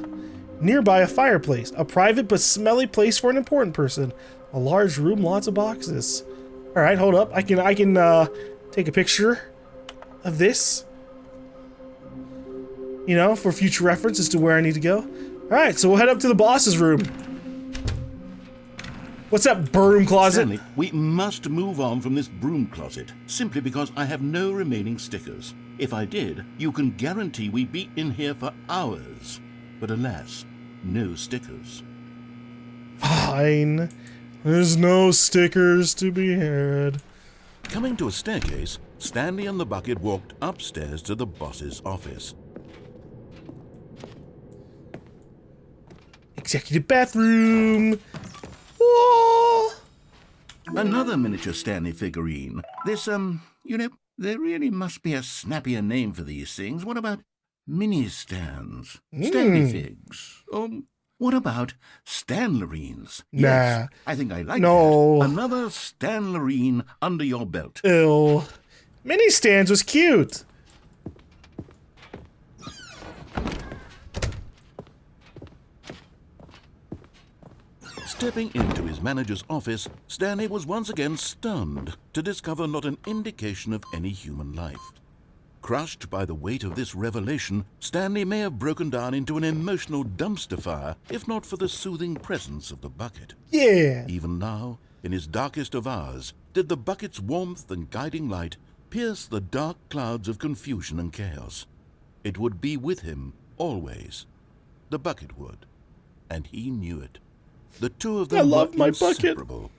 Nearby a fireplace, a private but smelly place for an important person. A large room, lots of boxes. All right, hold up. I can take a picture of this. You know, for future reference as to where I need to go. All right, so we'll head up to the boss's room. What's that broom closet? Stanley, we must move on from this broom closet, simply because I have no remaining stickers. If I did, you can guarantee we'd be in here for hours. But alas, no stickers. Fine. There's no stickers to be had. Coming to a staircase, Stanley and the bucket walked upstairs to the boss's office. Executive bathroom. Whoa. Another miniature Stanley figurine. This, you know, there really must be a snappier name for these things. What about mini stands? Stanley figs? Or what about Stanlerines? Nah. Yes, I think I like No. that. Another Stanlerine under your belt. Ew. Mini stands was cute. Stepping into his manager's office, Stanley was once again stunned to discover not an indication of any human life. Crushed by the weight of this revelation, Stanley may have broken down into an emotional dumpster fire if not for the soothing presence of the bucket. Yeah. Even now, in his darkest of hours, did the bucket's warmth and guiding light pierce the dark clouds of confusion and chaos. It would be with him always. The bucket would, and he knew it. The two of them I love were my bucket. inseparable.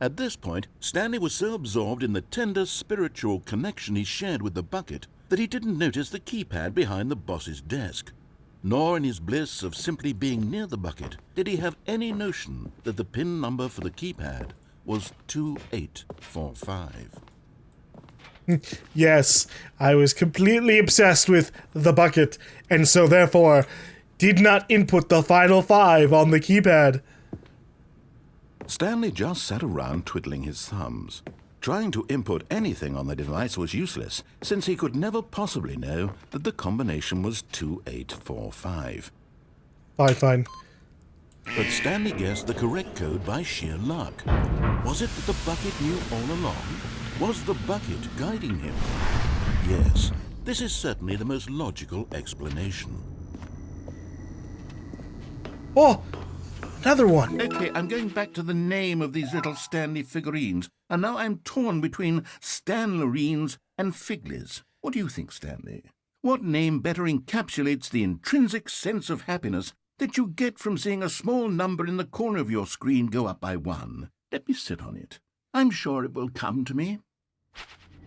At this point, Stanley was so absorbed in the tender spiritual connection he shared with the bucket that he didn't notice the keypad behind the boss's desk. Nor in his bliss of simply being near the bucket did he have any notion that the PIN number for the keypad was 2845. Yes, I was completely obsessed with the bucket, and so therefore did not input the final 5 on the keypad. Stanley just sat around twiddling his thumbs. Trying to input anything on the device was useless, since he could never possibly know that the combination was 2845. Fine. But Stanley guessed the correct code by sheer luck. Was it that the bucket knew all along? Was the bucket guiding him? Yes, this is certainly the most logical explanation. Oh, another one. Okay, I'm going back to the name of these little Stanley figurines, and now I'm torn between Stanlerines and Figlies. What do you think, Stanley? What name better encapsulates the intrinsic sense of happiness that you get from seeing a small number in the corner of your screen go up by 1? Let me sit on it. I'm sure it will come to me.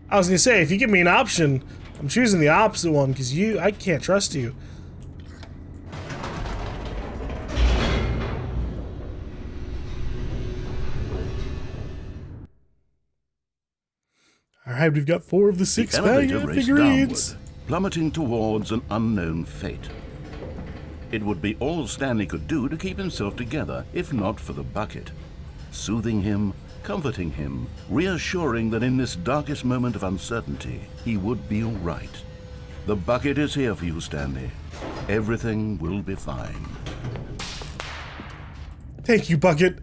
I was gonna say, if you give me an option, I'm choosing the opposite one because I can't trust you. Alright, we've got 4 of the 6 The elevator raced figurines. downward, plummeting towards an unknown fate. It would be all Stanley could do to keep himself together, if not for the bucket. Soothing him, comforting him, reassuring that in this darkest moment of uncertainty, he would be all right. The bucket is here for you, Stanley. Everything will be fine. Thank you, bucket.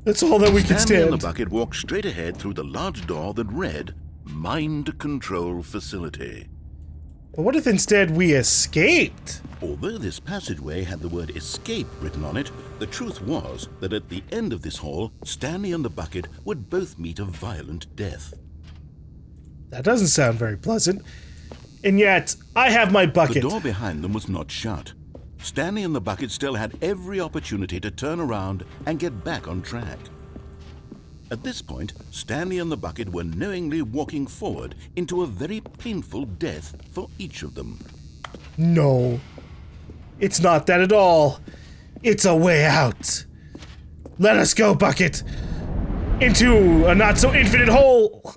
That's all that we can Stanley and stand. the bucket walked straight ahead through the large door that read, Mind Control Facility. But what if instead we escaped? Although this passageway had the word escape written on it, the truth was that at the end of this hall, Stanley and the bucket would both meet a violent death. That doesn't sound very pleasant. And yet, I have my The bucket. door behind them was not shut. Stanley and the bucket still had every opportunity to turn around and get back on track. At this point, Stanley and the bucket were knowingly walking forward into a very painful death for each of them. No. It's not that at all. It's a way out. Let us go, bucket. Into a not-so-infinite hole.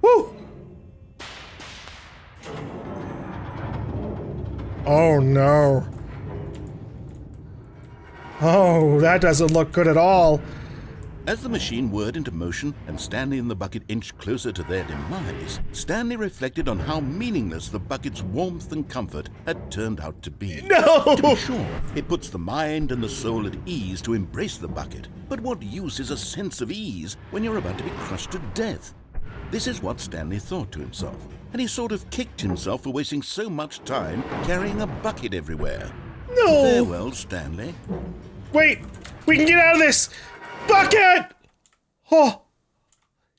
Woo! Oh no. Oh, that doesn't look good at all. As the machine whirred into motion and Stanley and the bucket inched closer to their demise, Stanley reflected on how meaningless the bucket's warmth and comfort had turned out to be. No! To be sure, it puts the mind and the soul at ease to embrace the bucket, but what use is a sense of ease when you're about to be crushed to death? This is what Stanley thought to himself, and he sort of kicked himself for wasting so much time carrying a bucket everywhere. No! Farewell, Stanley. Wait! We can get out of this! Bucket! Oh!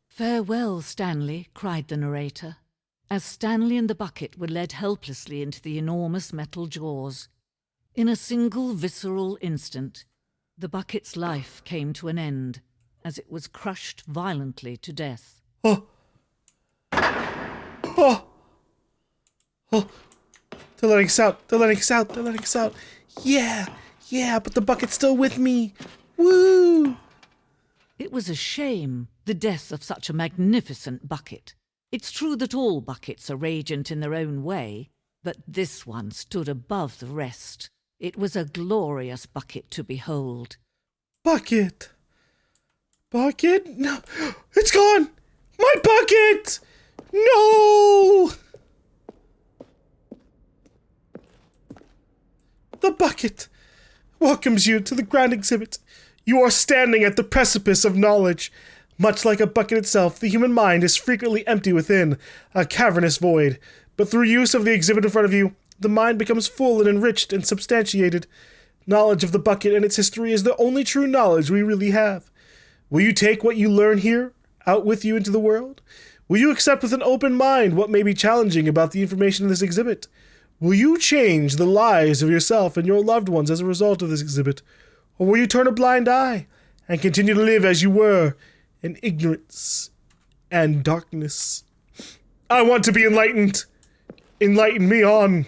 Farewell, Stanley, cried the narrator, as Stanley and the bucket were led helplessly into the enormous metal jaws. In a single visceral instant, the bucket's life came to an end as it was crushed violently to death. Oh! Oh! Oh! They're letting us out. They're letting us out. They're letting us out. Yeah! Yeah, but the bucket's still with me. Woo! It was a shame, the death of such a magnificent bucket. It's true that all buckets are radiant in their own way, but this one stood above the rest. It was a glorious bucket to behold. Bucket! Bucket? No! It's gone! My bucket! No! The bucket welcomes you to the grand exhibit. You are standing at the precipice of knowledge. Much like a bucket itself, the human mind is frequently empty within, a cavernous void. But through use of the exhibit in front of you, the mind becomes full and enriched and substantiated. Knowledge of the bucket and its history is the only true knowledge we really have. Will you take what you learn here out with you into the world? Will you accept with an open mind what may be challenging about the information in this exhibit? Will you change the lives of yourself and your loved ones as a result of this exhibit? Or will you turn a blind eye and continue to live as you were, in ignorance and darkness? I want to be enlightened. Enlighten me on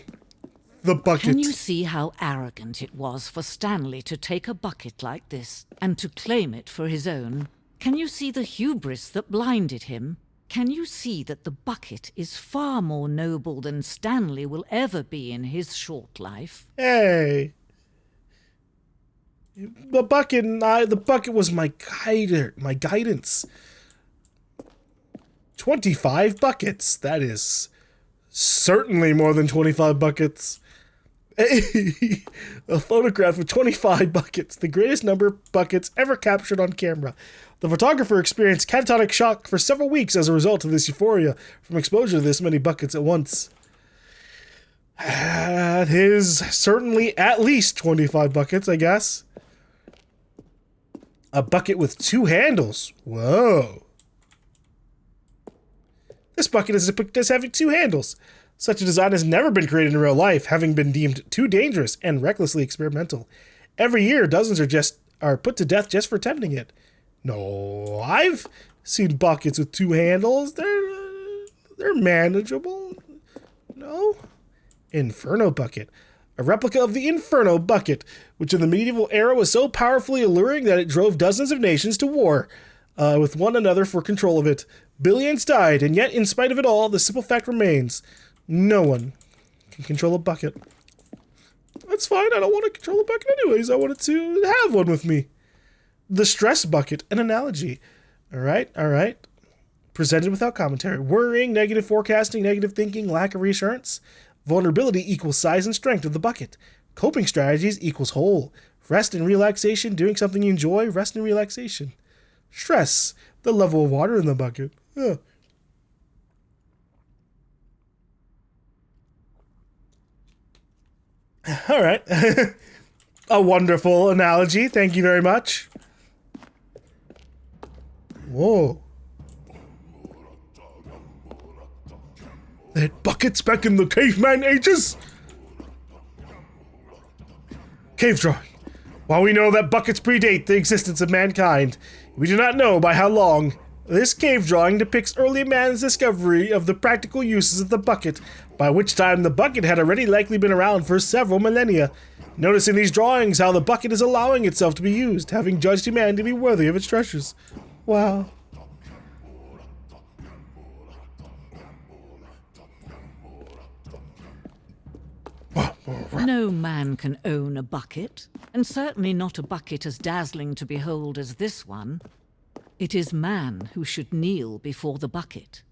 the bucket. Can you see how arrogant it was for Stanley to take a bucket like this and to claim it for his own? Can you see the hubris that blinded him? Can you see that the bucket is far more noble than Stanley will ever be in his short life? Hey. The bucket was my guidance. 25 buckets. That is certainly more than 25 buckets. A photograph of 25 buckets, the greatest number of buckets ever captured on camera. The photographer experienced catatonic shock for several weeks as a result of this euphoria from exposure to this many buckets at once. That is certainly at least 25 buckets, I guess. A bucket with 2 handles. Whoa. This bucket is depicted as having 2 handles. Such a design has never been created in real life, having been deemed too dangerous and recklessly experimental. Every year, dozens are put to death just for attempting it. No, I've seen buckets with 2 handles. They're manageable. No? Inferno bucket. A replica of the Inferno bucket, which in the medieval era was so powerfully alluring that it drove dozens of nations to war with one another for control of it. Billions died, and yet, in spite of it all, the simple fact remains. No one can control a bucket. That's fine, I don't want to control a bucket anyways. I wanted to have one with me. The stress bucket, an analogy. Alright. Presented without commentary. Worrying, negative forecasting, negative thinking, lack of reassurance. Vulnerability equals size and strength of the bucket. Coping strategies equals whole. Rest and relaxation, doing something you enjoy, rest and relaxation. Stress, the level of water in the bucket. Ugh. All right. A wonderful analogy. Thank you very much. Whoa. They had buckets back in the caveman ages? Cave drawing. While we know that buckets predate the existence of mankind, we do not know by how long. This cave drawing depicts early man's discovery of the practical uses of the bucket, by which time the bucket had already likely been around for several millennia. Notice in these drawings how the bucket is allowing itself to be used, having judged humanity to be worthy of its treasures. Wow. No man can own a bucket, and certainly not a bucket as dazzling to behold as this one. It is man who should kneel before the bucket.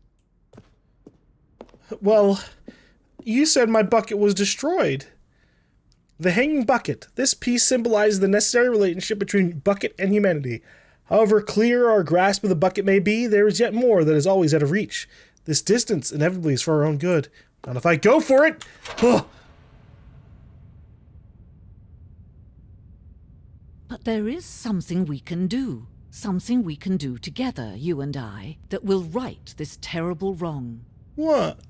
Well, you said my bucket was destroyed. The hanging bucket. This piece symbolizes the necessary relationship between bucket and humanity. However clear our grasp of the bucket may be, there is yet more that is always out of reach. This distance inevitably is for our own good. Not if I go for it! Ugh. But there is something we can do. Something we can do together, you and I, that will right this terrible wrong. What?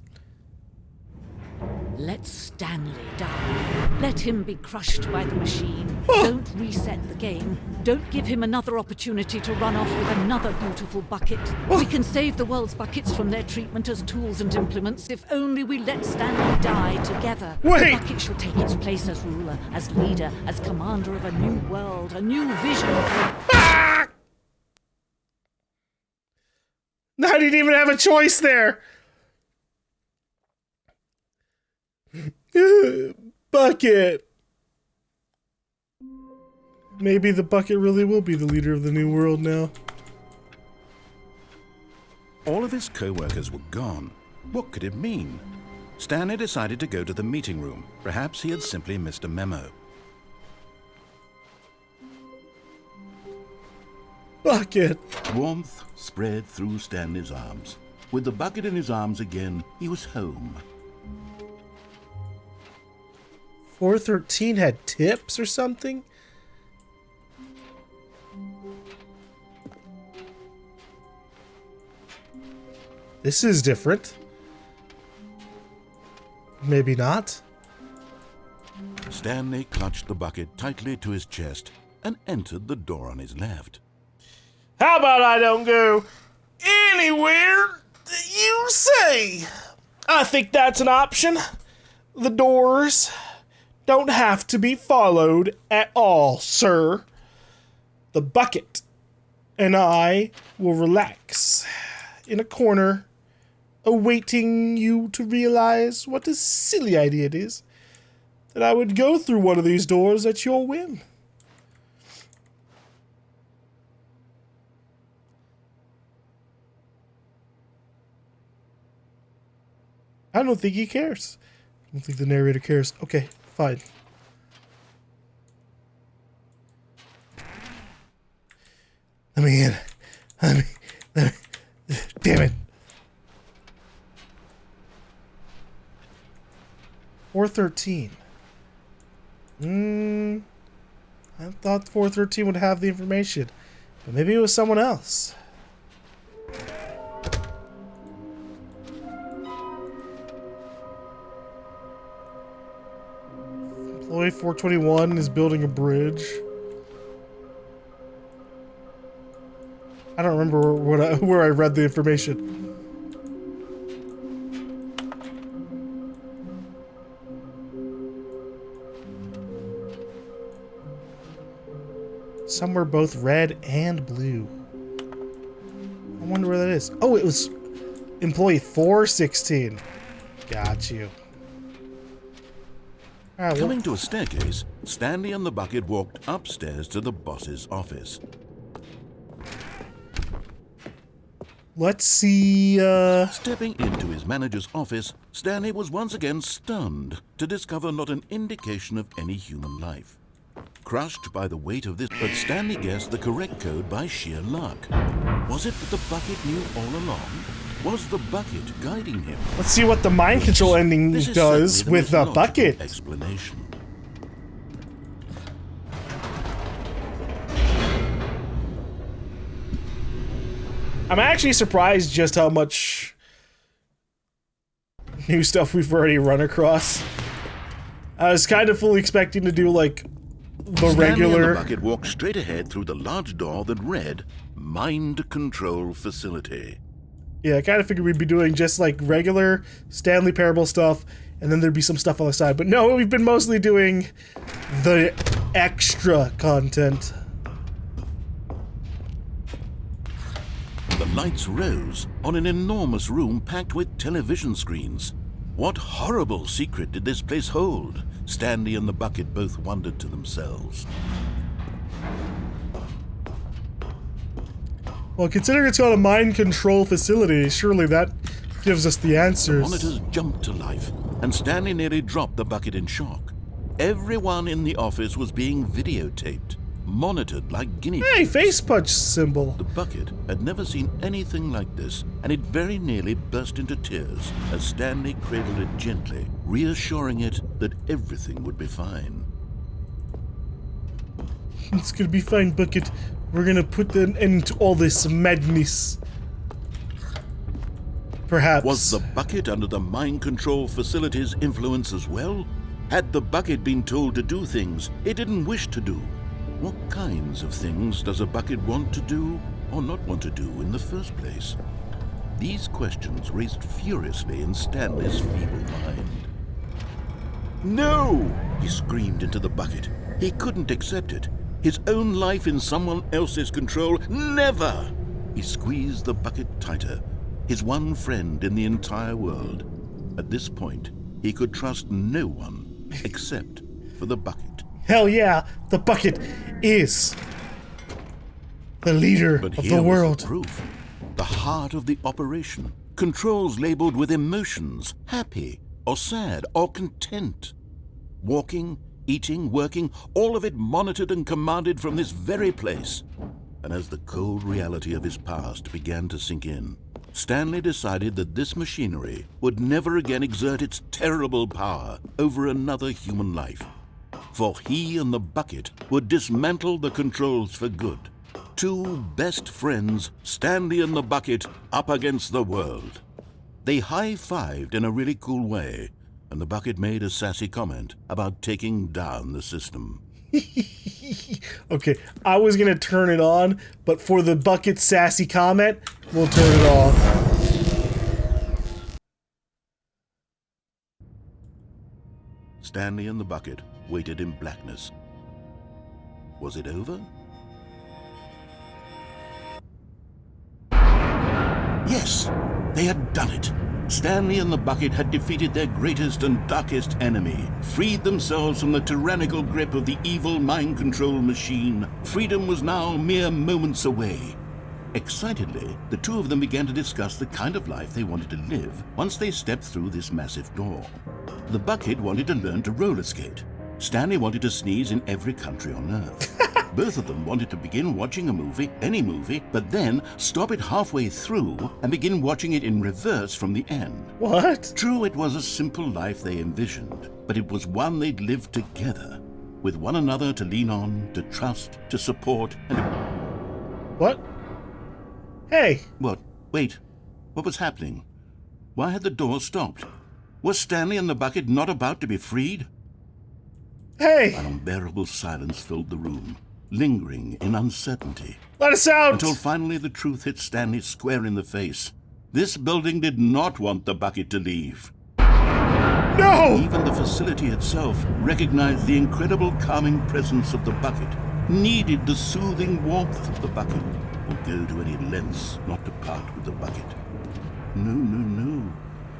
Let Stanley die. Let him be crushed by the machine. Don't reset the game. Don't give him another opportunity to run off with another beautiful bucket. We can save the world's buckets from their treatment as tools and implements if only we let Stanley die together. Wait! The bucket shall take its place as ruler, as leader, as commander of a new world, a new vision. Ah! I didn't even have a choice there. Bucket. Maybe the bucket really will be the leader of the new world now. All of his co-workers were gone. What could it mean? Stanley decided to go to the meeting room. Perhaps he had simply missed a memo. Bucket. Warmth spread through Stanley's arms. With the bucket in his arms again, he was home. 413 had tips or something? This is different. Maybe not. Stanley clutched the bucket tightly to his chest and entered the door on his left. How about I don't go anywhere that you say? I think that's an option. The doors don't have to be followed at all, sir. The bucket and I will relax in a corner, awaiting you to realize what a silly idea it is that I would go through one of these doors at your whim. I don't think he cares. I don't think the narrator cares. Okay, fine. Let me in. Let me. Damn it. 413. I thought 413 would have the information, but maybe it was someone else. Employee 421 is building a bridge. I don't remember where I read the information. Some were both red and blue. I wonder where that is. Oh, it was employee 416. Got you. All right, Coming to a staircase, Stanley and the bucket walked upstairs to the boss's office. let's see. Stepping into his manager's office, Stanley was once again stunned to discover not an indication of any human life. Crushed by the weight of this, but Stanley guessed the correct code by sheer luck. Was it that the bucket knew all along? Was the bucket guiding him? Let's see what the mind control ending This is does certainly with the the most bucket. logical explanation. I'm actually surprised just how much new stuff we've already run across. I was kind of fully expecting to do like the Stanley regular. and the bucket walked straight ahead through the large door that read Mind Control Facility. Yeah, I kind of figured we'd be doing just like regular Stanley Parable stuff, and then there'd be some stuff on the side. But no, we've been mostly doing the extra content. The lights rose on an enormous room packed with television screens. What horrible secret did this place hold? Stanley and the bucket both wondered to themselves. Well, considering it's got a mind control facility, surely that gives us the answers. Monitors jumped to life, and Stanley nearly dropped the bucket in shock. Everyone in the office was being videotaped, monitored like guinea pigs. Hey, face punch symbol. The bucket had never seen anything like this, and it very nearly burst into tears as Stanley cradled it gently, reassuring it that everything would be fine. It's gonna be fine, bucket. We're gonna put an end to all this madness. Perhaps. Was the bucket under the mind control facility's influence as well? Had the bucket been told to do things it didn't wish to do? What kinds of things does a bucket want to do or not want to do in the first place? These questions raced furiously in Stanley's feeble mind. No! He screamed into the bucket. He couldn't accept it. His own life in someone else's control, never! He squeezed the bucket tighter, his one friend in the entire world. At this point, he could trust no one except for the bucket. Hell yeah, the bucket is the leader But of here the was world. the proof. The heart of the operation. Controls labeled with emotions, happy or sad or content. Walking, eating, working, all of it monitored and commanded from this very place. And as the cold reality of his past began to sink in, Stanley decided that this machinery would never again exert its terrible power over another human life. For he and the bucket would dismantle the controls for good. Two best friends, Stanley and the bucket, up against the world. They high-fived in a really cool way, and the bucket made a sassy comment about taking down the system. Okay, I was gonna turn it on, but for the bucket sassy comment, we'll turn it off. Stanley and the bucket waited in blackness. Was it over? Yes, they had done it. Stanley and the bucket had defeated their greatest and darkest enemy, freed themselves from the tyrannical grip of the evil mind control machine. Freedom was now mere moments away. Excitedly, the two of them began to discuss the kind of life they wanted to live once they stepped through this massive door. The bucket wanted to learn to roller skate. Stanley wanted to sneeze in every country on Earth. Both of them wanted to begin watching a movie, any movie, but then stop it halfway through and begin watching it in reverse from the end. What? True, it was a simple life they envisioned, but it was one they'd lived together, with one another to lean on, to trust, to support, and... What? Hey! What? Wait. What was happening? Why had the door stopped? Was Stanley and the bucket not about to be freed? Hey! An unbearable silence filled the room, lingering in uncertainty. Let us out! Until finally the truth hit Stanley square in the face. This building did not want the bucket to leave. No! Even the facility itself recognized the incredible calming presence of the bucket, needed the soothing warmth of the bucket, would go to any lengths not to part with the bucket. No, no, no.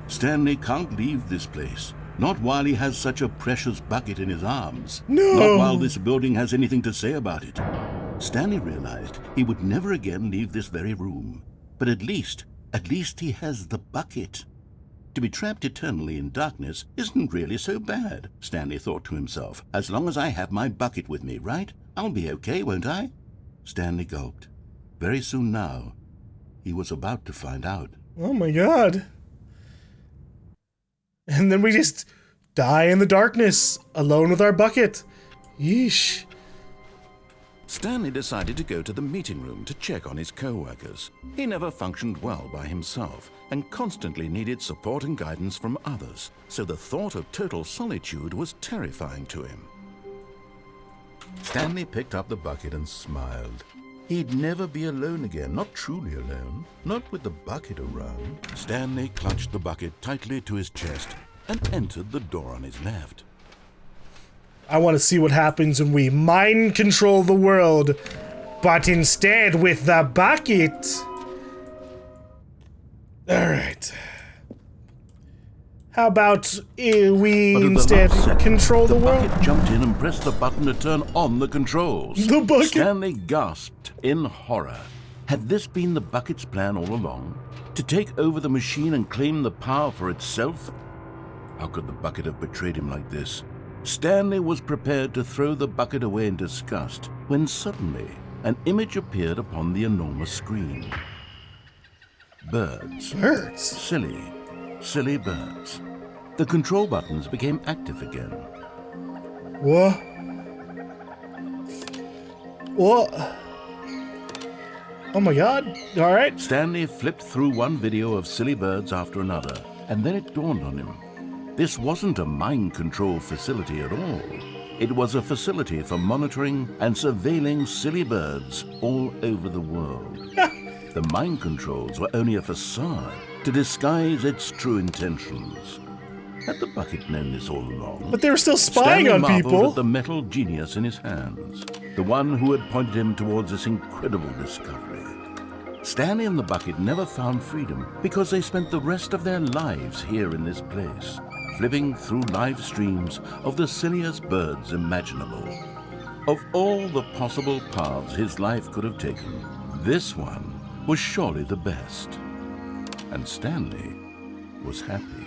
Stanley can't leave this place. Not while he has such a precious bucket in his arms. No! Not while this building has anything to say about it. Stanley realized he would never again leave this very room. But at least he has the bucket. To be trapped eternally in darkness isn't really so bad, Stanley thought to himself. As long as I have my bucket with me, right? I'll be okay, won't I? Stanley gulped. Very soon now, he was about to find out. Oh my god. And then we just die in the darkness, alone with our bucket. Yeesh. Stanley decided to go to the meeting room to check on his co-workers. He never functioned well by himself and constantly needed support and guidance from others, so the thought of total solitude was terrifying to him. Stanley picked up the bucket and smiled. He'd never be alone again, not truly alone, not with the bucket around. Stanley clutched the bucket tightly to his chest and entered the door on his left. I want to see what happens when we mind control the world, but instead with the bucket. Alright. How about we But at the instead last second, control the world? bucket jumped in and pressed the button to turn on the controls. The bucket? Stanley gasped in horror. Had this been the bucket's plan all along? To take over the machine and claim the power for itself? How could the bucket have betrayed him like this? Stanley was prepared to throw the bucket away in disgust when suddenly an image appeared upon the enormous screen. Birds. Birds? Silly birds. The control buttons became active again. What? What? Oh my god. Alright. Stanley flipped through one video of silly birds after another, and then it dawned on him. This wasn't a mind control facility at all. It was a facility for monitoring and surveilling silly birds all over the world. The mind controls were only a facade to disguise its true intentions. Had the bucket known this all along? But they were still spying Stanley on marveled people. at the metal genius in his hands, the one who had pointed him towards this incredible discovery. Stanley and the bucket never found freedom because they spent the rest of their lives here in this place, flipping through live streams of the silliest birds imaginable. Of all the possible paths his life could have taken, this one was surely the best. And Stanley was happy.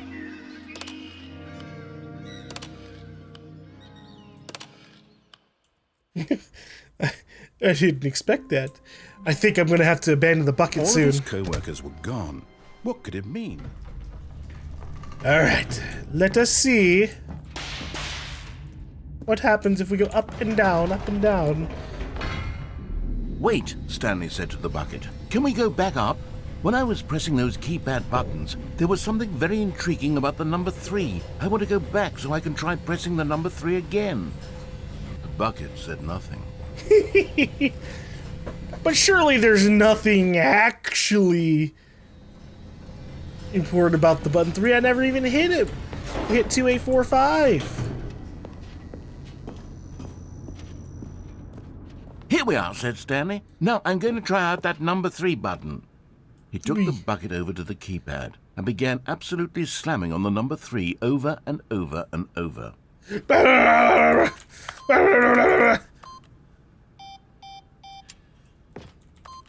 I didn't expect that. I think I'm gonna have to abandon the bucket All soon. of his co-workers were gone. What could it mean? Alright, let us see what happens if we go up and down, up and down. Wait, Stanley said to the bucket. Can we go back up? When I was pressing those keypad buttons, there was something very intriguing about the number 3. I want to go back so I can try pressing the number 3 again. The bucket said nothing. But surely there's nothing actually important about the button 3. I never even hit it. I hit 2, 8, 4, 5. Here we are, said Stanley. Now I'm going to try out that number 3 button. He took the bucket over to the keypad and began absolutely slamming on the number 3 over and over and over.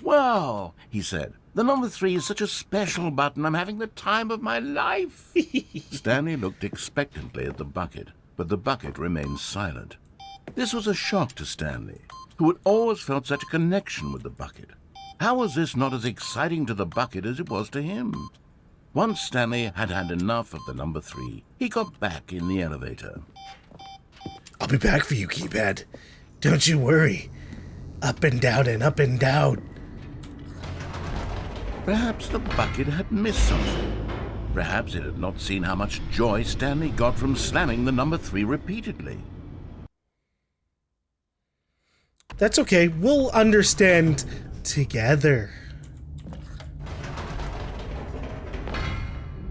Wow, he said. The number 3 is such a special button. I'm having the time of my life. Stanley looked expectantly at the bucket, but the bucket remained silent. This was a shock to Stanley, who had always felt such a connection with the bucket. How was this not as exciting to the bucket as it was to him? Once Stanley had had enough of the number 3, he got back in the elevator. I'll be back for you, keypad. Don't you worry. Up and down and up and down. Perhaps the bucket had missed something. Perhaps it had not seen how much joy Stanley got from slamming the number 3 repeatedly. That's okay. We'll understand together.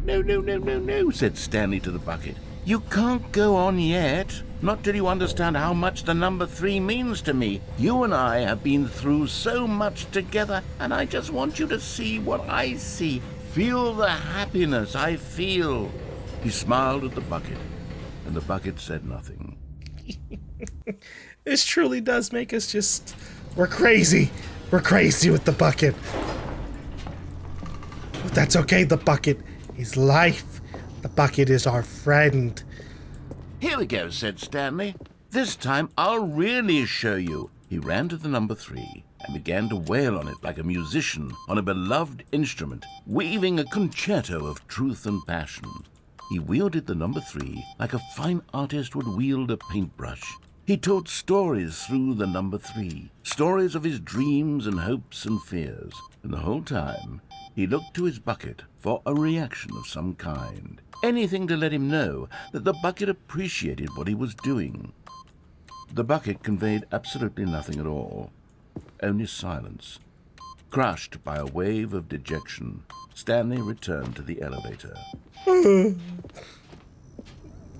No, said Stanley to the bucket. You can't go on yet. Not till you understand how much the number 3 means to me. You and I have been through so much together, and I just want you to see what I see. Feel the happiness I feel. He smiled at the bucket, and the bucket said nothing. This truly does make us just... We're crazy. We're crazy with the bucket. But that's okay. The bucket is life. The bucket is our friend. Here we go, said Stanley. This time I'll really show you. He ran to the number 3 and began to wail on it like a musician on a beloved instrument, weaving a concerto of truth and passion. He wielded the number 3 like a fine artist would wield a paintbrush. He told stories through the number 3, stories of his dreams and hopes and fears, and the whole time he looked to his bucket for a reaction of some kind. Anything to let him know that the bucket appreciated what he was doing. The bucket conveyed absolutely nothing at all, only silence. Crushed by a wave of dejection, Stanley returned to the elevator.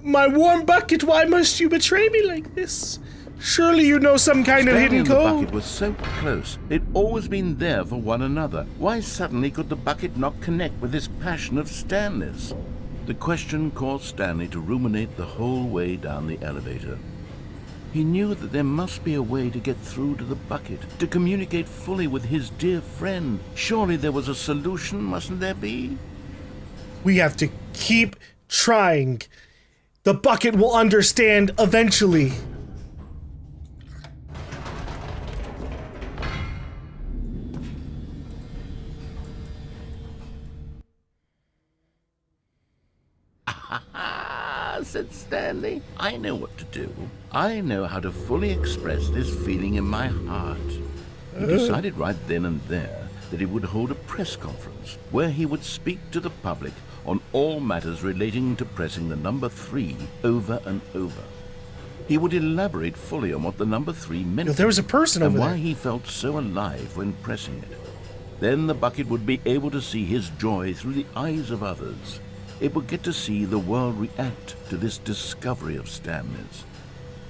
My warm bucket, why must you betray me like this? Surely you know some kind of hidden Stanley and the code. bucket was so close. They'd always been there for one another. Why suddenly could the bucket not connect with this passion of Stanley's? The question caused Stanley to ruminate the whole way down the elevator. He knew that there must be a way to get through to the bucket, to communicate fully with his dear friend. Surely there was a solution, mustn't there be? We have to keep trying. The bucket will understand eventually. Said Stanley. I know what to do. I know how to fully express this feeling in my heart. He decided right then and there that he would hold a press conference where he would speak to the public on all matters relating to pressing the number 3 over and over. He would elaborate fully on what the number 3 meant. Yo, there was a person and over why there. he felt so alive when pressing it. Then the bucket would be able to see his joy through the eyes of others. It would get to see the world react to this discovery of Stanley's.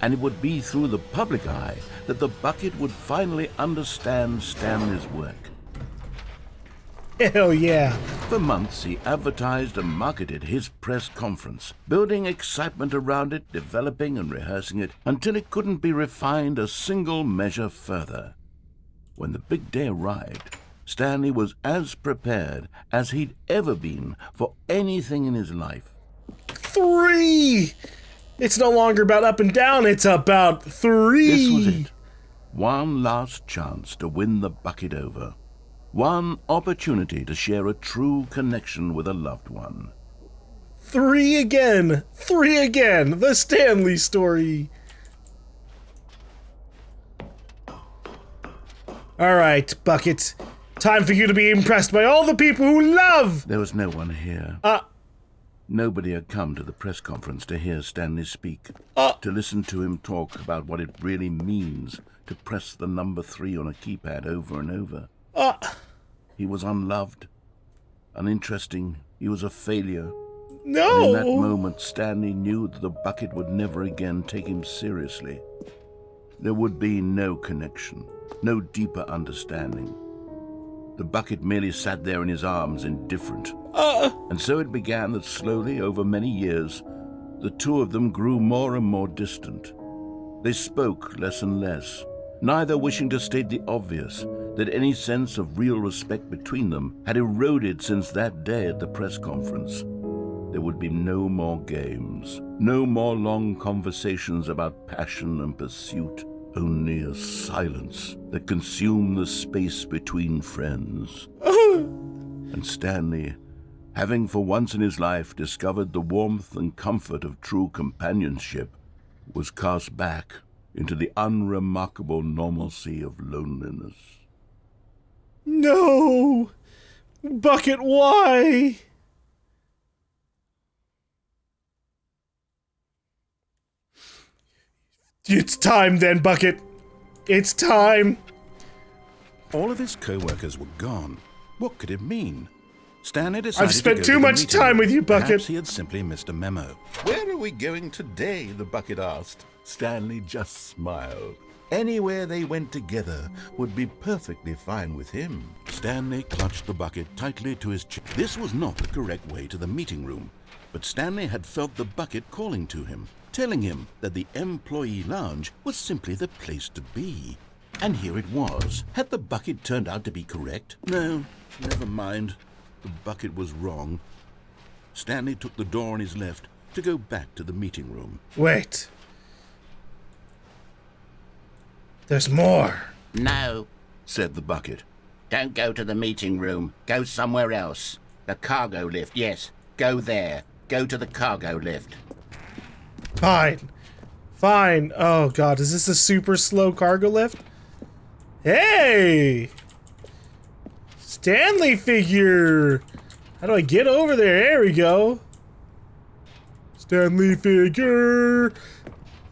And it would be through the public eye that the bucket would finally understand Stanley's work. Hell yeah. For months, he advertised and marketed his press conference, building excitement around it, developing and rehearsing it, until it couldn't be refined a single measure further. When the big day arrived, Stanley was as prepared as he'd ever been for anything in his life. 3! It's no longer about up and down, it's about 3! This was it. One last chance to win the bucket over. One opportunity to share a true connection with a loved one. 3 again! 3 again! The Stanley story! Alright, Bucket. Time for you to be impressed by all the people who love! There was no one here. Nobody had come to the press conference to hear Stanley speak, to listen to him talk about what it really means to press the number 3 on a keypad over and over. He was unloved, uninteresting, he was a failure. No! And in that moment, Stanley knew that the bucket would never again take him seriously. There would be no connection, no deeper understanding. The bucket merely sat there in his arms, indifferent. And so it began that slowly, over many years, the two of them grew more and more distant. They spoke less and less, neither wishing to state the obvious, that any sense of real respect between them had eroded since that day at the press conference. There would be no more games, no more long conversations about passion and pursuit, only a silence that consumed the space between friends. And Stanley, having for once in his life discovered the warmth and comfort of true companionship, was cast back into the unremarkable normalcy of loneliness. No! Bucket, why? It's time then, Bucket. It's time. All of his co-workers were gone. What could it mean? Stanley decided I've spent to go too to the much meeting time room. with you, Bucket. Perhaps he had simply missed a memo. "Where are we going today?" the bucket asked. Stanley just smiled. Anywhere they went together would be perfectly fine with him. Stanley clutched the bucket tightly to his chest. This was not the correct way to the meeting room, but Stanley had felt the bucket calling to him, telling him that the employee lounge was simply the place to be. And here it was. Had the bucket turned out to be correct? No, never mind. The bucket was wrong. Stanley took the door on his left to go back to the meeting room. Wait. There's more. No, Said the bucket. don't go to the meeting room. Go somewhere else. The cargo lift, yes. Go there. Go to the cargo lift. Fine. Fine. Oh god, is this a super slow cargo lift? Hey! Stanley figure! How do I get over there? There we go. Stanley figure!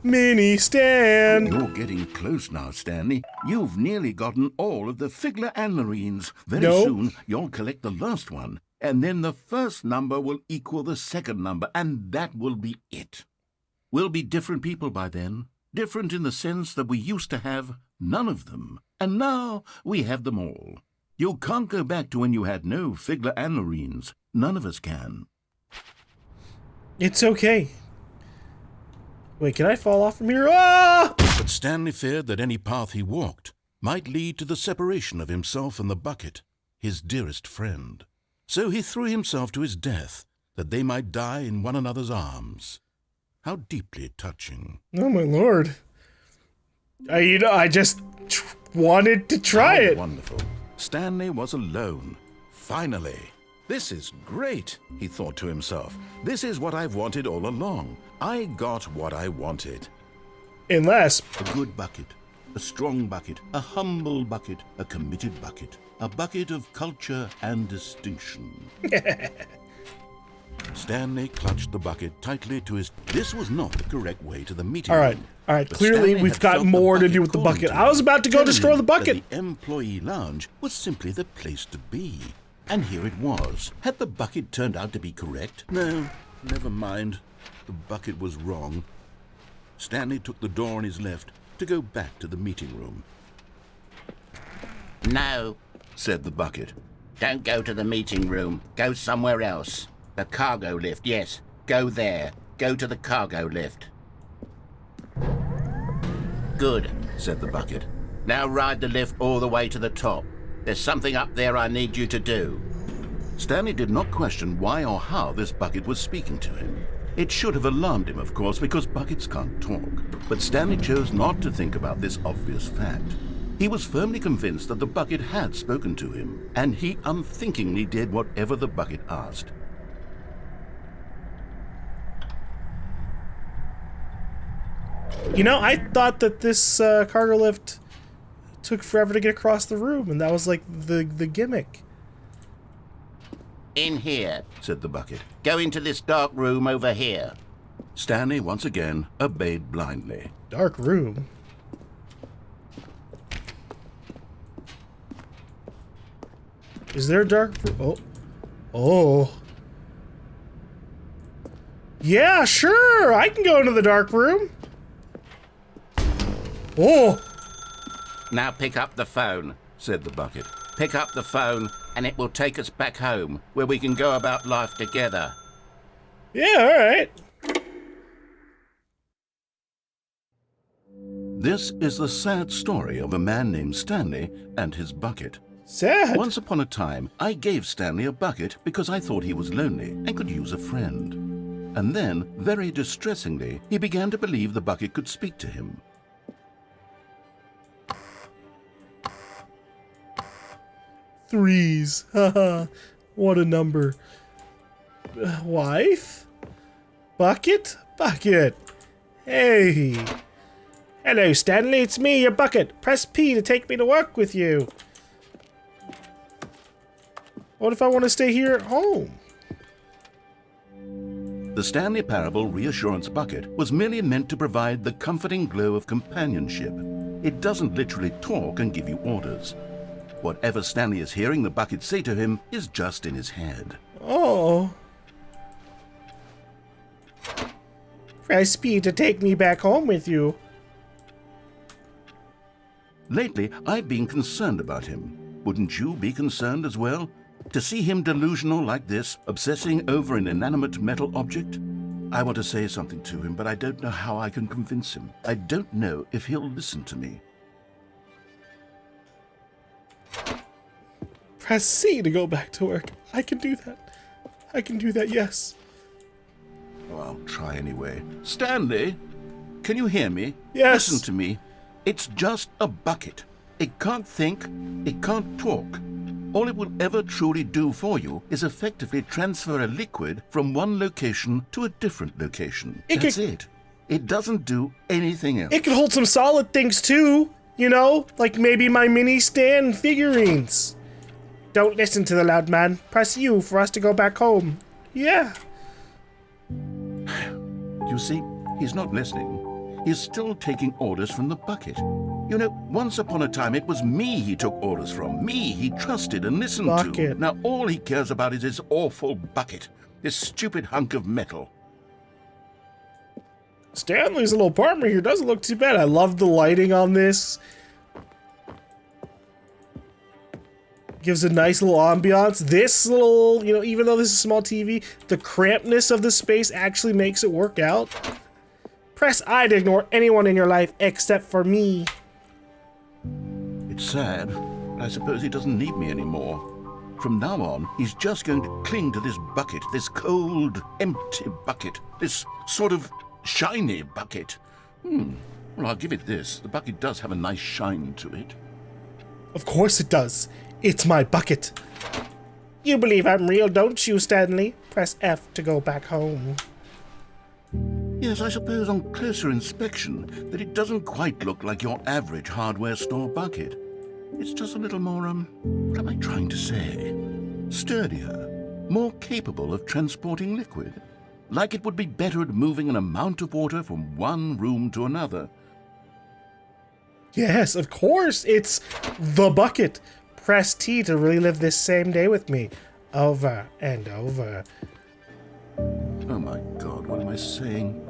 Mini Stan! You're getting close now, Stanley. You've nearly gotten all of the Figurines. Very Nope. soon, you'll collect the last one, and then the first number will equal the second number, and that will be it. We'll be different people by then. Different in the sense that we used to have none of them, and now we have them all. You can't go back to when you had no Figurines. None of us can. It's okay. Wait, can I fall off from here? Ah! But Stanley feared that any path he walked might lead to the separation of himself and the bucket, his dearest friend. So he threw himself to his death, that they might die in one another's arms. How deeply touching. Oh my lord. I just wanted to try How it. wonderful. Stanley was alone. Finally. This is great, he thought to himself. This is what I've wanted all along. I got what I wanted. Unless... A good bucket, a strong bucket, a humble bucket, a committed bucket, a bucket of culture and distinction. Stanley clutched the bucket tightly to his... This was not the correct way to the meeting room. All right. But Clearly, Stanley we've had got felt the more to do with the calling bucket. to I was about to go telling destroy him the bucket. that the employee lounge was simply the place to be. And here it was. Had the bucket turned out to be correct? No, never mind. The bucket was wrong. Stanley took the door on his left to go back to the meeting room. No, Said the bucket. don't go to the meeting room. Go somewhere else. The cargo lift, yes. Go there. Go to the cargo lift. Good, said the bucket. Now ride the lift all the way to the top. There's something up there I need you to do. Stanley did not question why or how this bucket was speaking to him. It should have alarmed him, of course, because buckets can't talk. But Stanley chose not to think about this obvious fact. He was firmly convinced that the bucket had spoken to him, and he unthinkingly did whatever the bucket asked. You know, I thought that this cargo lift took forever to get across the room, and that was like the gimmick. In here. Said the bucket. Go into this dark room over here. Stanley once again obeyed blindly. Dark room. Is there a dark room? Oh. Oh. Yeah, sure. I can go into the dark room. Oh. Now pick up the phone. Said the bucket. Pick up the phone and it will take us back home where we can go about life together. Yeah, all right. This is the sad story of a man named Stanley and his bucket. Sad. Once upon a time, I gave Stanley a bucket because I thought he was lonely and could use a friend. And then, very distressingly, he began to believe the bucket could speak to him. Threes. Haha. What a number. Wife? Bucket? Bucket. Hey. Hello, Stanley. It's me, your bucket. Press P to take me to work with you. What if I want to stay here at home? The Stanley Parable Reassurance Bucket was merely meant to provide the comforting glow of companionship. It doesn't literally talk and give you orders. Whatever Stanley is hearing the bucket say to him is just in his head. Oh. Press P to take me back home with you. Lately, I've been concerned about him. Wouldn't you be concerned as well? To see him delusional like this, obsessing over an inanimate metal object? I want to say something to him, but I don't know how I can convince him. I don't know if he'll listen to me. Press C to go back to work. I can do that. I can do that, yes. Oh, I'll try anyway. Stanley, can you hear me? Yes. Listen to me. It's just a bucket. It can't think. It can't talk. All it will ever truly do for you is effectively transfer a liquid from one location to a different location. That's it. It doesn't do anything else. It can hold some solid things too, you know? Like maybe my mini Stan figurines. Don't listen to the loud man. Press U for us to go back home. Yeah. You see, he's not listening. He's still taking orders from the bucket. You know, once upon a time, it was me he took orders from. Me he trusted and listened to. Bucket. Now all he cares about is his awful bucket. This stupid hunk of metal. Stanley's little apartment here doesn't look too bad. I love the lighting on this. Gives a nice little ambiance. This little, you know, even though this is a small TV, the crampedness of the space actually makes it work out. Press I to ignore anyone in your life except for me. It's sad, but I suppose he doesn't need me anymore. From now on, he's just going to cling to this bucket, this cold, empty bucket, this sort of shiny bucket. Well, I'll give it this. The bucket does have a nice shine to it. Of course it does. It's my bucket. You believe I'm real, don't you, Stanley? Press F to go back home. Yes, I suppose on closer inspection that it doesn't quite look like your average hardware store bucket. It's just a little more, what am I trying to say? Sturdier, more capable of transporting liquid. Like it would be better at moving an amount of water from one room to another. Yes, of course, it's the bucket. Press T to relive this same day with me. Over and over. Oh my God, what am I saying?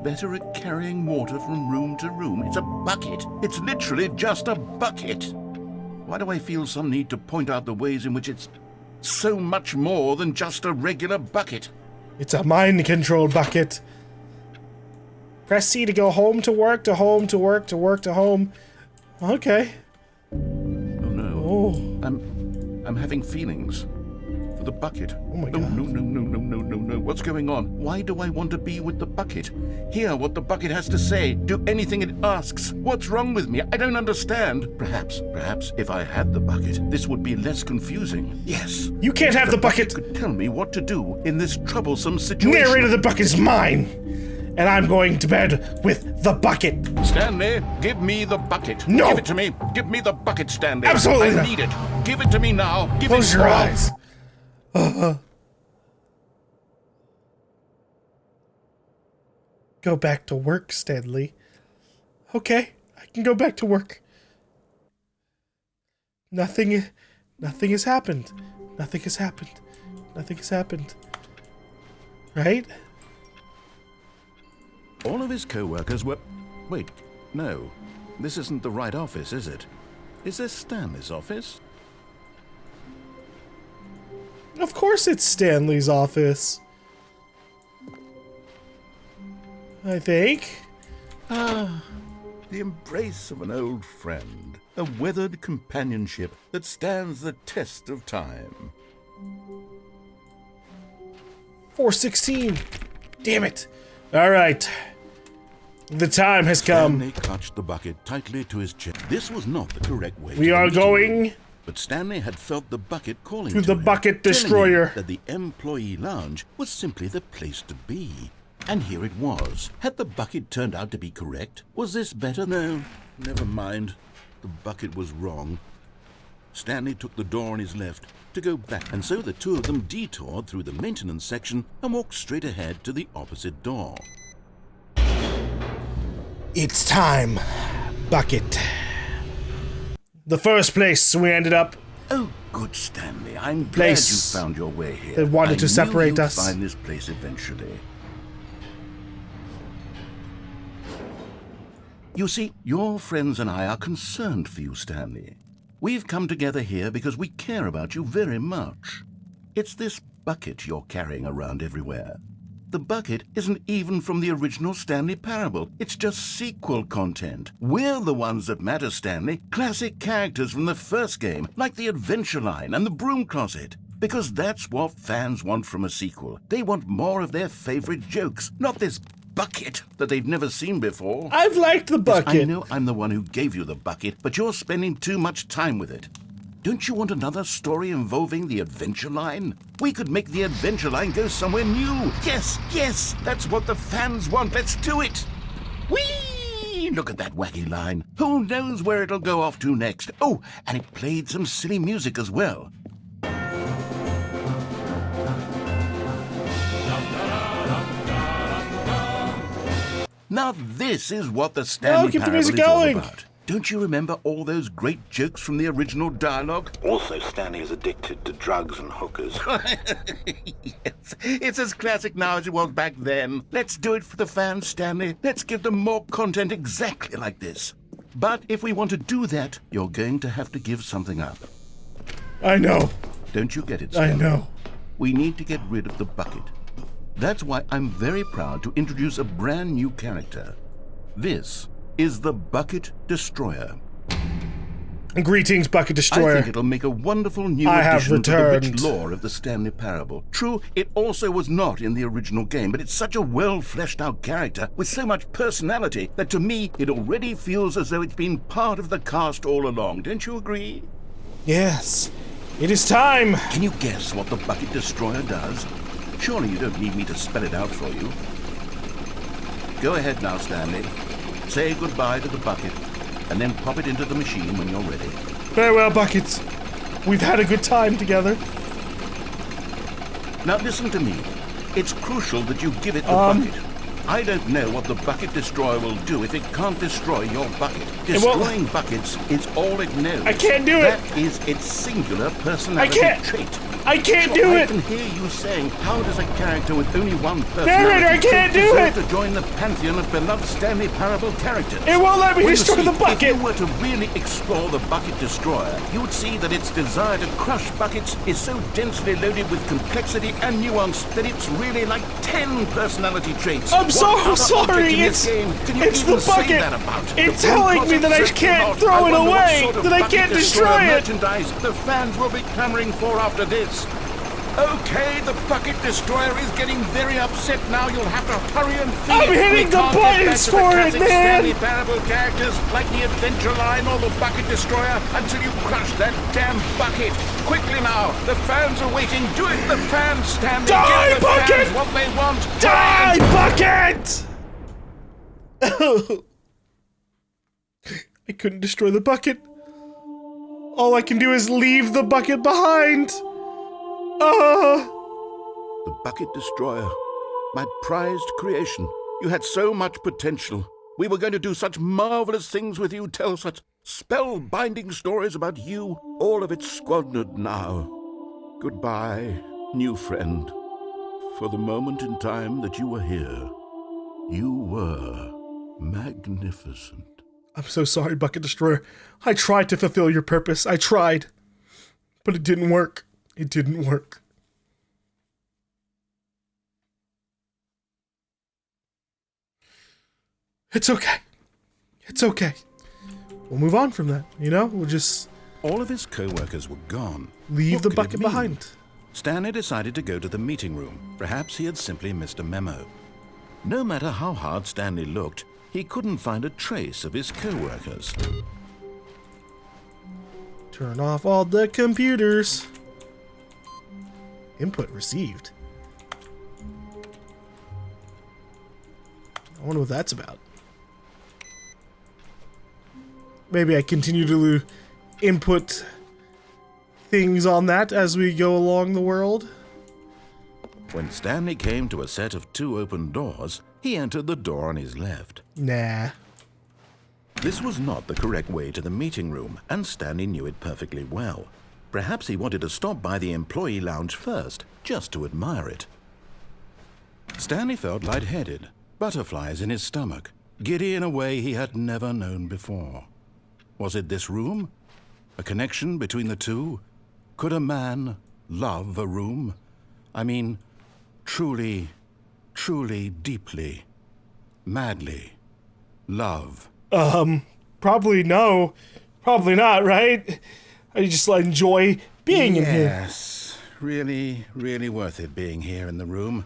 Better at carrying water from room to room. It's a bucket. It's literally just a bucket. Why do I feel some need to point out the ways in which it's so much more than just a regular bucket? It's a mind-controlled bucket. Press C to go home to work, to home, to work, to work, to home. Okay. Oh no. Oh. I'm having feelings. For the bucket. Oh my No, God. no. What's going on? Why do I want to be with the bucket? Hear what the bucket has to say. Do anything it asks. What's wrong with me? I don't understand. Perhaps, if I had the bucket, this would be less confusing. Yes. You can't have the bucket! Could tell me what to do in this troublesome situation. Narrator, the bucket is mine! And I'm going to bed with the bucket. Stanley, give me the bucket. No! Give it to me. Give me the bucket, Stanley. Absolutely I not. need it. Give it to me now. Give Close it your now. eyes. Go back to work, Stanley. Okay, I can go back to work. Nothing has happened. Nothing has happened. Nothing has happened. Right? All of his co-workers were... Wait, no. This isn't the right office, is it? Is this Stanley's office? Of course it's Stanley's office. I think. The embrace of an old friend. A weathered companionship that stands the test of time. 4:16. Damn it. All right. The time has come. Stanley clutched the bucket tightly to his chest. This was not the correct way. We to are meet him. going But Stanley had felt the bucket calling to the him, bucket telling him destroyer. that the employee lounge was simply the place to be. And here it was. Had the bucket turned out to be correct? Was this better? No, never mind. The bucket was wrong. Stanley took the door on his left to go back, and so the two of them detoured through the maintenance section and walked straight ahead to the opposite door. It's time, bucket. The first place we ended up. Oh, good, Stanley. I'm glad Place you found your way here. that wanted to I separate knew us. you'd find this place eventually. You see, your friends and I are concerned for you, Stanley. We've come together here because we care about you very much. It's this bucket you're carrying around everywhere. The bucket isn't even from the original Stanley Parable. It's just sequel content. We're the ones that matter, Stanley. Classic characters from the first game, like the Adventure Line and the Broom Closet. Because that's what fans want from a sequel. They want more of their favorite jokes, not this bucket that they've never seen before. I've liked the Yes, bucket. I know I'm the one who gave you the bucket, but you're spending too much time with it. Don't you want another story involving the Adventure Line? We could make the Adventure Line go somewhere new. Yes, that's what the fans want. Let's do it. Whee! Look at that wacky line. Who knows where it'll go off to next? Oh, and it played some silly music as well. Now this is what the Stanley keep the Parable music is all going. about. Don't you remember all those great jokes from the original dialogue? Also, Stanley is addicted to drugs and hookers. Yes, it's as classic now as it was back then. Let's do it for the fans, Stanley. Let's give them more content exactly like this. But if we want to do that, you're going to have to give something up. I know. Don't you get it, I Stanley? know. We need to get rid of the bucket. That's why I'm very proud to introduce a brand new character. This is the Bucket Destroyer. Greetings, Bucket I Destroyer. think it'll make a wonderful new I have addition to the rich returned. lore of the Stanley Parable. True, it also was not in the original game, but it's such a well-fleshed-out character with so much personality that to me it already feels as though it's been part of the cast all along. Don't you agree? Yes. It is time. Can you guess what the Bucket Destroyer does? Surely you don't need me to spell it out for you. Go ahead now, Stanley. Say goodbye to the bucket, and then pop it into the machine when you're ready. Farewell, Buckets. We've had a good time together. Now listen to me. It's crucial that you give it the bucket. I don't know what the Bucket Destroyer will do if it can't destroy your bucket. Destroying buckets is all it knows. I can't do it. That is its singular personality trait. I can't Sure, do I it. can hear you saying, how does a character with only one personality Narrator, I can't do deserve it. to join the pantheon of beloved Stanley Parable characters? It won't let me Well, you destroy see, the bucket. If you were to really explore the Bucket Destroyer, you would see that its desire to crush buckets is so densely loaded with complexity and nuance that it's really like 10 personality traits. I'm What so other sorry. object in this game can you It's even the say bucket. that about? It's The Broom telling me Closet that I certainly can't not. throw I it wonder what away, sort of that I Bucket can't Destroyer destroy it. merchandise the fans will be clamoring for after this. Okay, the Bucket Destroyer is getting very upset now. You'll have to hurry and feed I'm it. hitting We the can't get back buttons to the for it, classic man. Stanley Parable characters like the Adventure Line or the Bucket Destroyer until you crush that damn bucket. Quickly now, the fans are waiting. Do it, the fans, Stanley. Die, Give the Bucket! fans what they want. Die, Bucket! I couldn't destroy the bucket. All I can do is leave the bucket behind. The Bucket Destroyer, my prized creation. You had so much potential. We were going to do such marvelous things with you, tell such spellbinding stories about you. All of it squandered now. Goodbye, new friend. For the moment in time that you were here, you were magnificent. I'm so sorry, Bucket Destroyer. I tried to fulfill your purpose. I tried. But it didn't work. It didn't work. It's okay. It's okay. We'll move on from that, you know? We'll just All of his co-workers were gone. leave What the could it bucket mean? behind. Stanley decided to go to the meeting room. Perhaps he had simply missed a memo. No matter how hard Stanley looked, he couldn't find a trace of his co-workers. Turn off all the computers. Input received. I wonder what that's about. Maybe I continue to input things on that as we go along the world. When Stanley came to a set of 2 open doors, he entered the door on his left. Nah. This was not the correct way to the meeting room, and Stanley knew it perfectly well. Perhaps he wanted to stop by the employee lounge first, just to admire it. Stanley felt lightheaded, butterflies in his stomach, giddy in a way he had never known before. Was it this room? A connection between the two? Could a man love a room? I mean, truly, truly, deeply, madly love. Probably no. Probably not, right? I just enjoy being in here. Yes, really, really worth it being here in the room.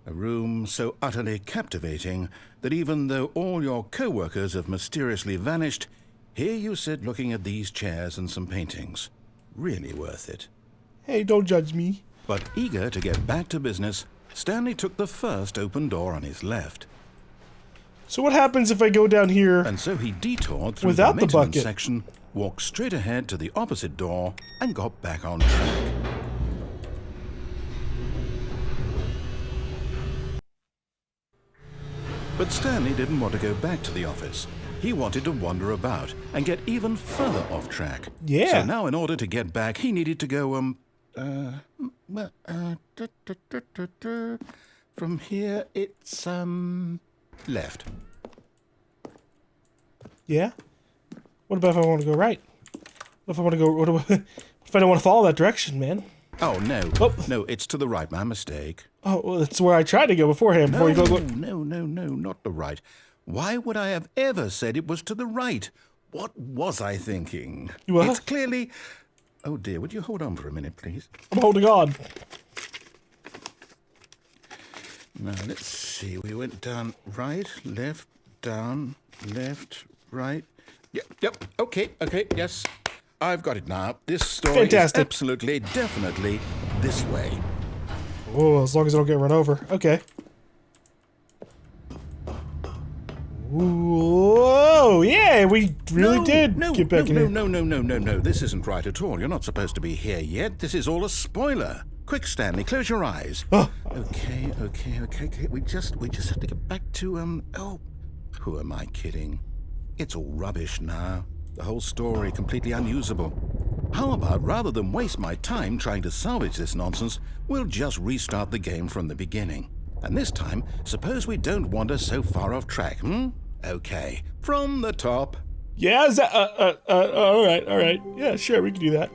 A room so utterly captivating that even though all your co-workers have mysteriously vanished, here you sit looking at these chairs and some paintings. Really worth it. Hey, don't judge me. But eager to get back to business, Stanley took the first open door on his left. So what happens if I go down here? And so he detoured through Without the the maintenance bucket. section, walked straight ahead to the opposite door, and got back on track. But Stanley didn't want to go back to the office. He wanted to wander about and get even further off track. Yeah. So now in order to get back, he needed to go, from here it's, left. Yeah? What about if I want to go right? What if I want to go... What If I don't want to follow that direction, man. Oh, no. Oh. No, it's to the right. My mistake. Oh, well, that's where I tried to go beforehand. Before you go. No, not the right. Why would I have ever said it was to the right? What was I thinking? What? It's clearly... Oh, dear, would you hold on for a minute, please? I'm holding on. Now, let's see. We went down right, left, down, left, right. Yep, okay, yes. I've got it now. This story Fantastic. is absolutely, definitely this way. Oh, as long as I don't get run over. Okay. Whoa, yeah, we really did get back in here. No. This isn't right at all. You're not supposed to be here yet. This is all a spoiler. Quick, Stanley, close your eyes. Oh. Okay. We just have to get back to, oh, who am I kidding? It's all rubbish now. The whole story completely unusable. How about, rather than waste my time trying to salvage this nonsense, we'll just restart the game from the beginning. And this time, suppose we don't wander so far off track, Okay, from the top. Yeah, is that, all right. Yeah, sure, we can do that.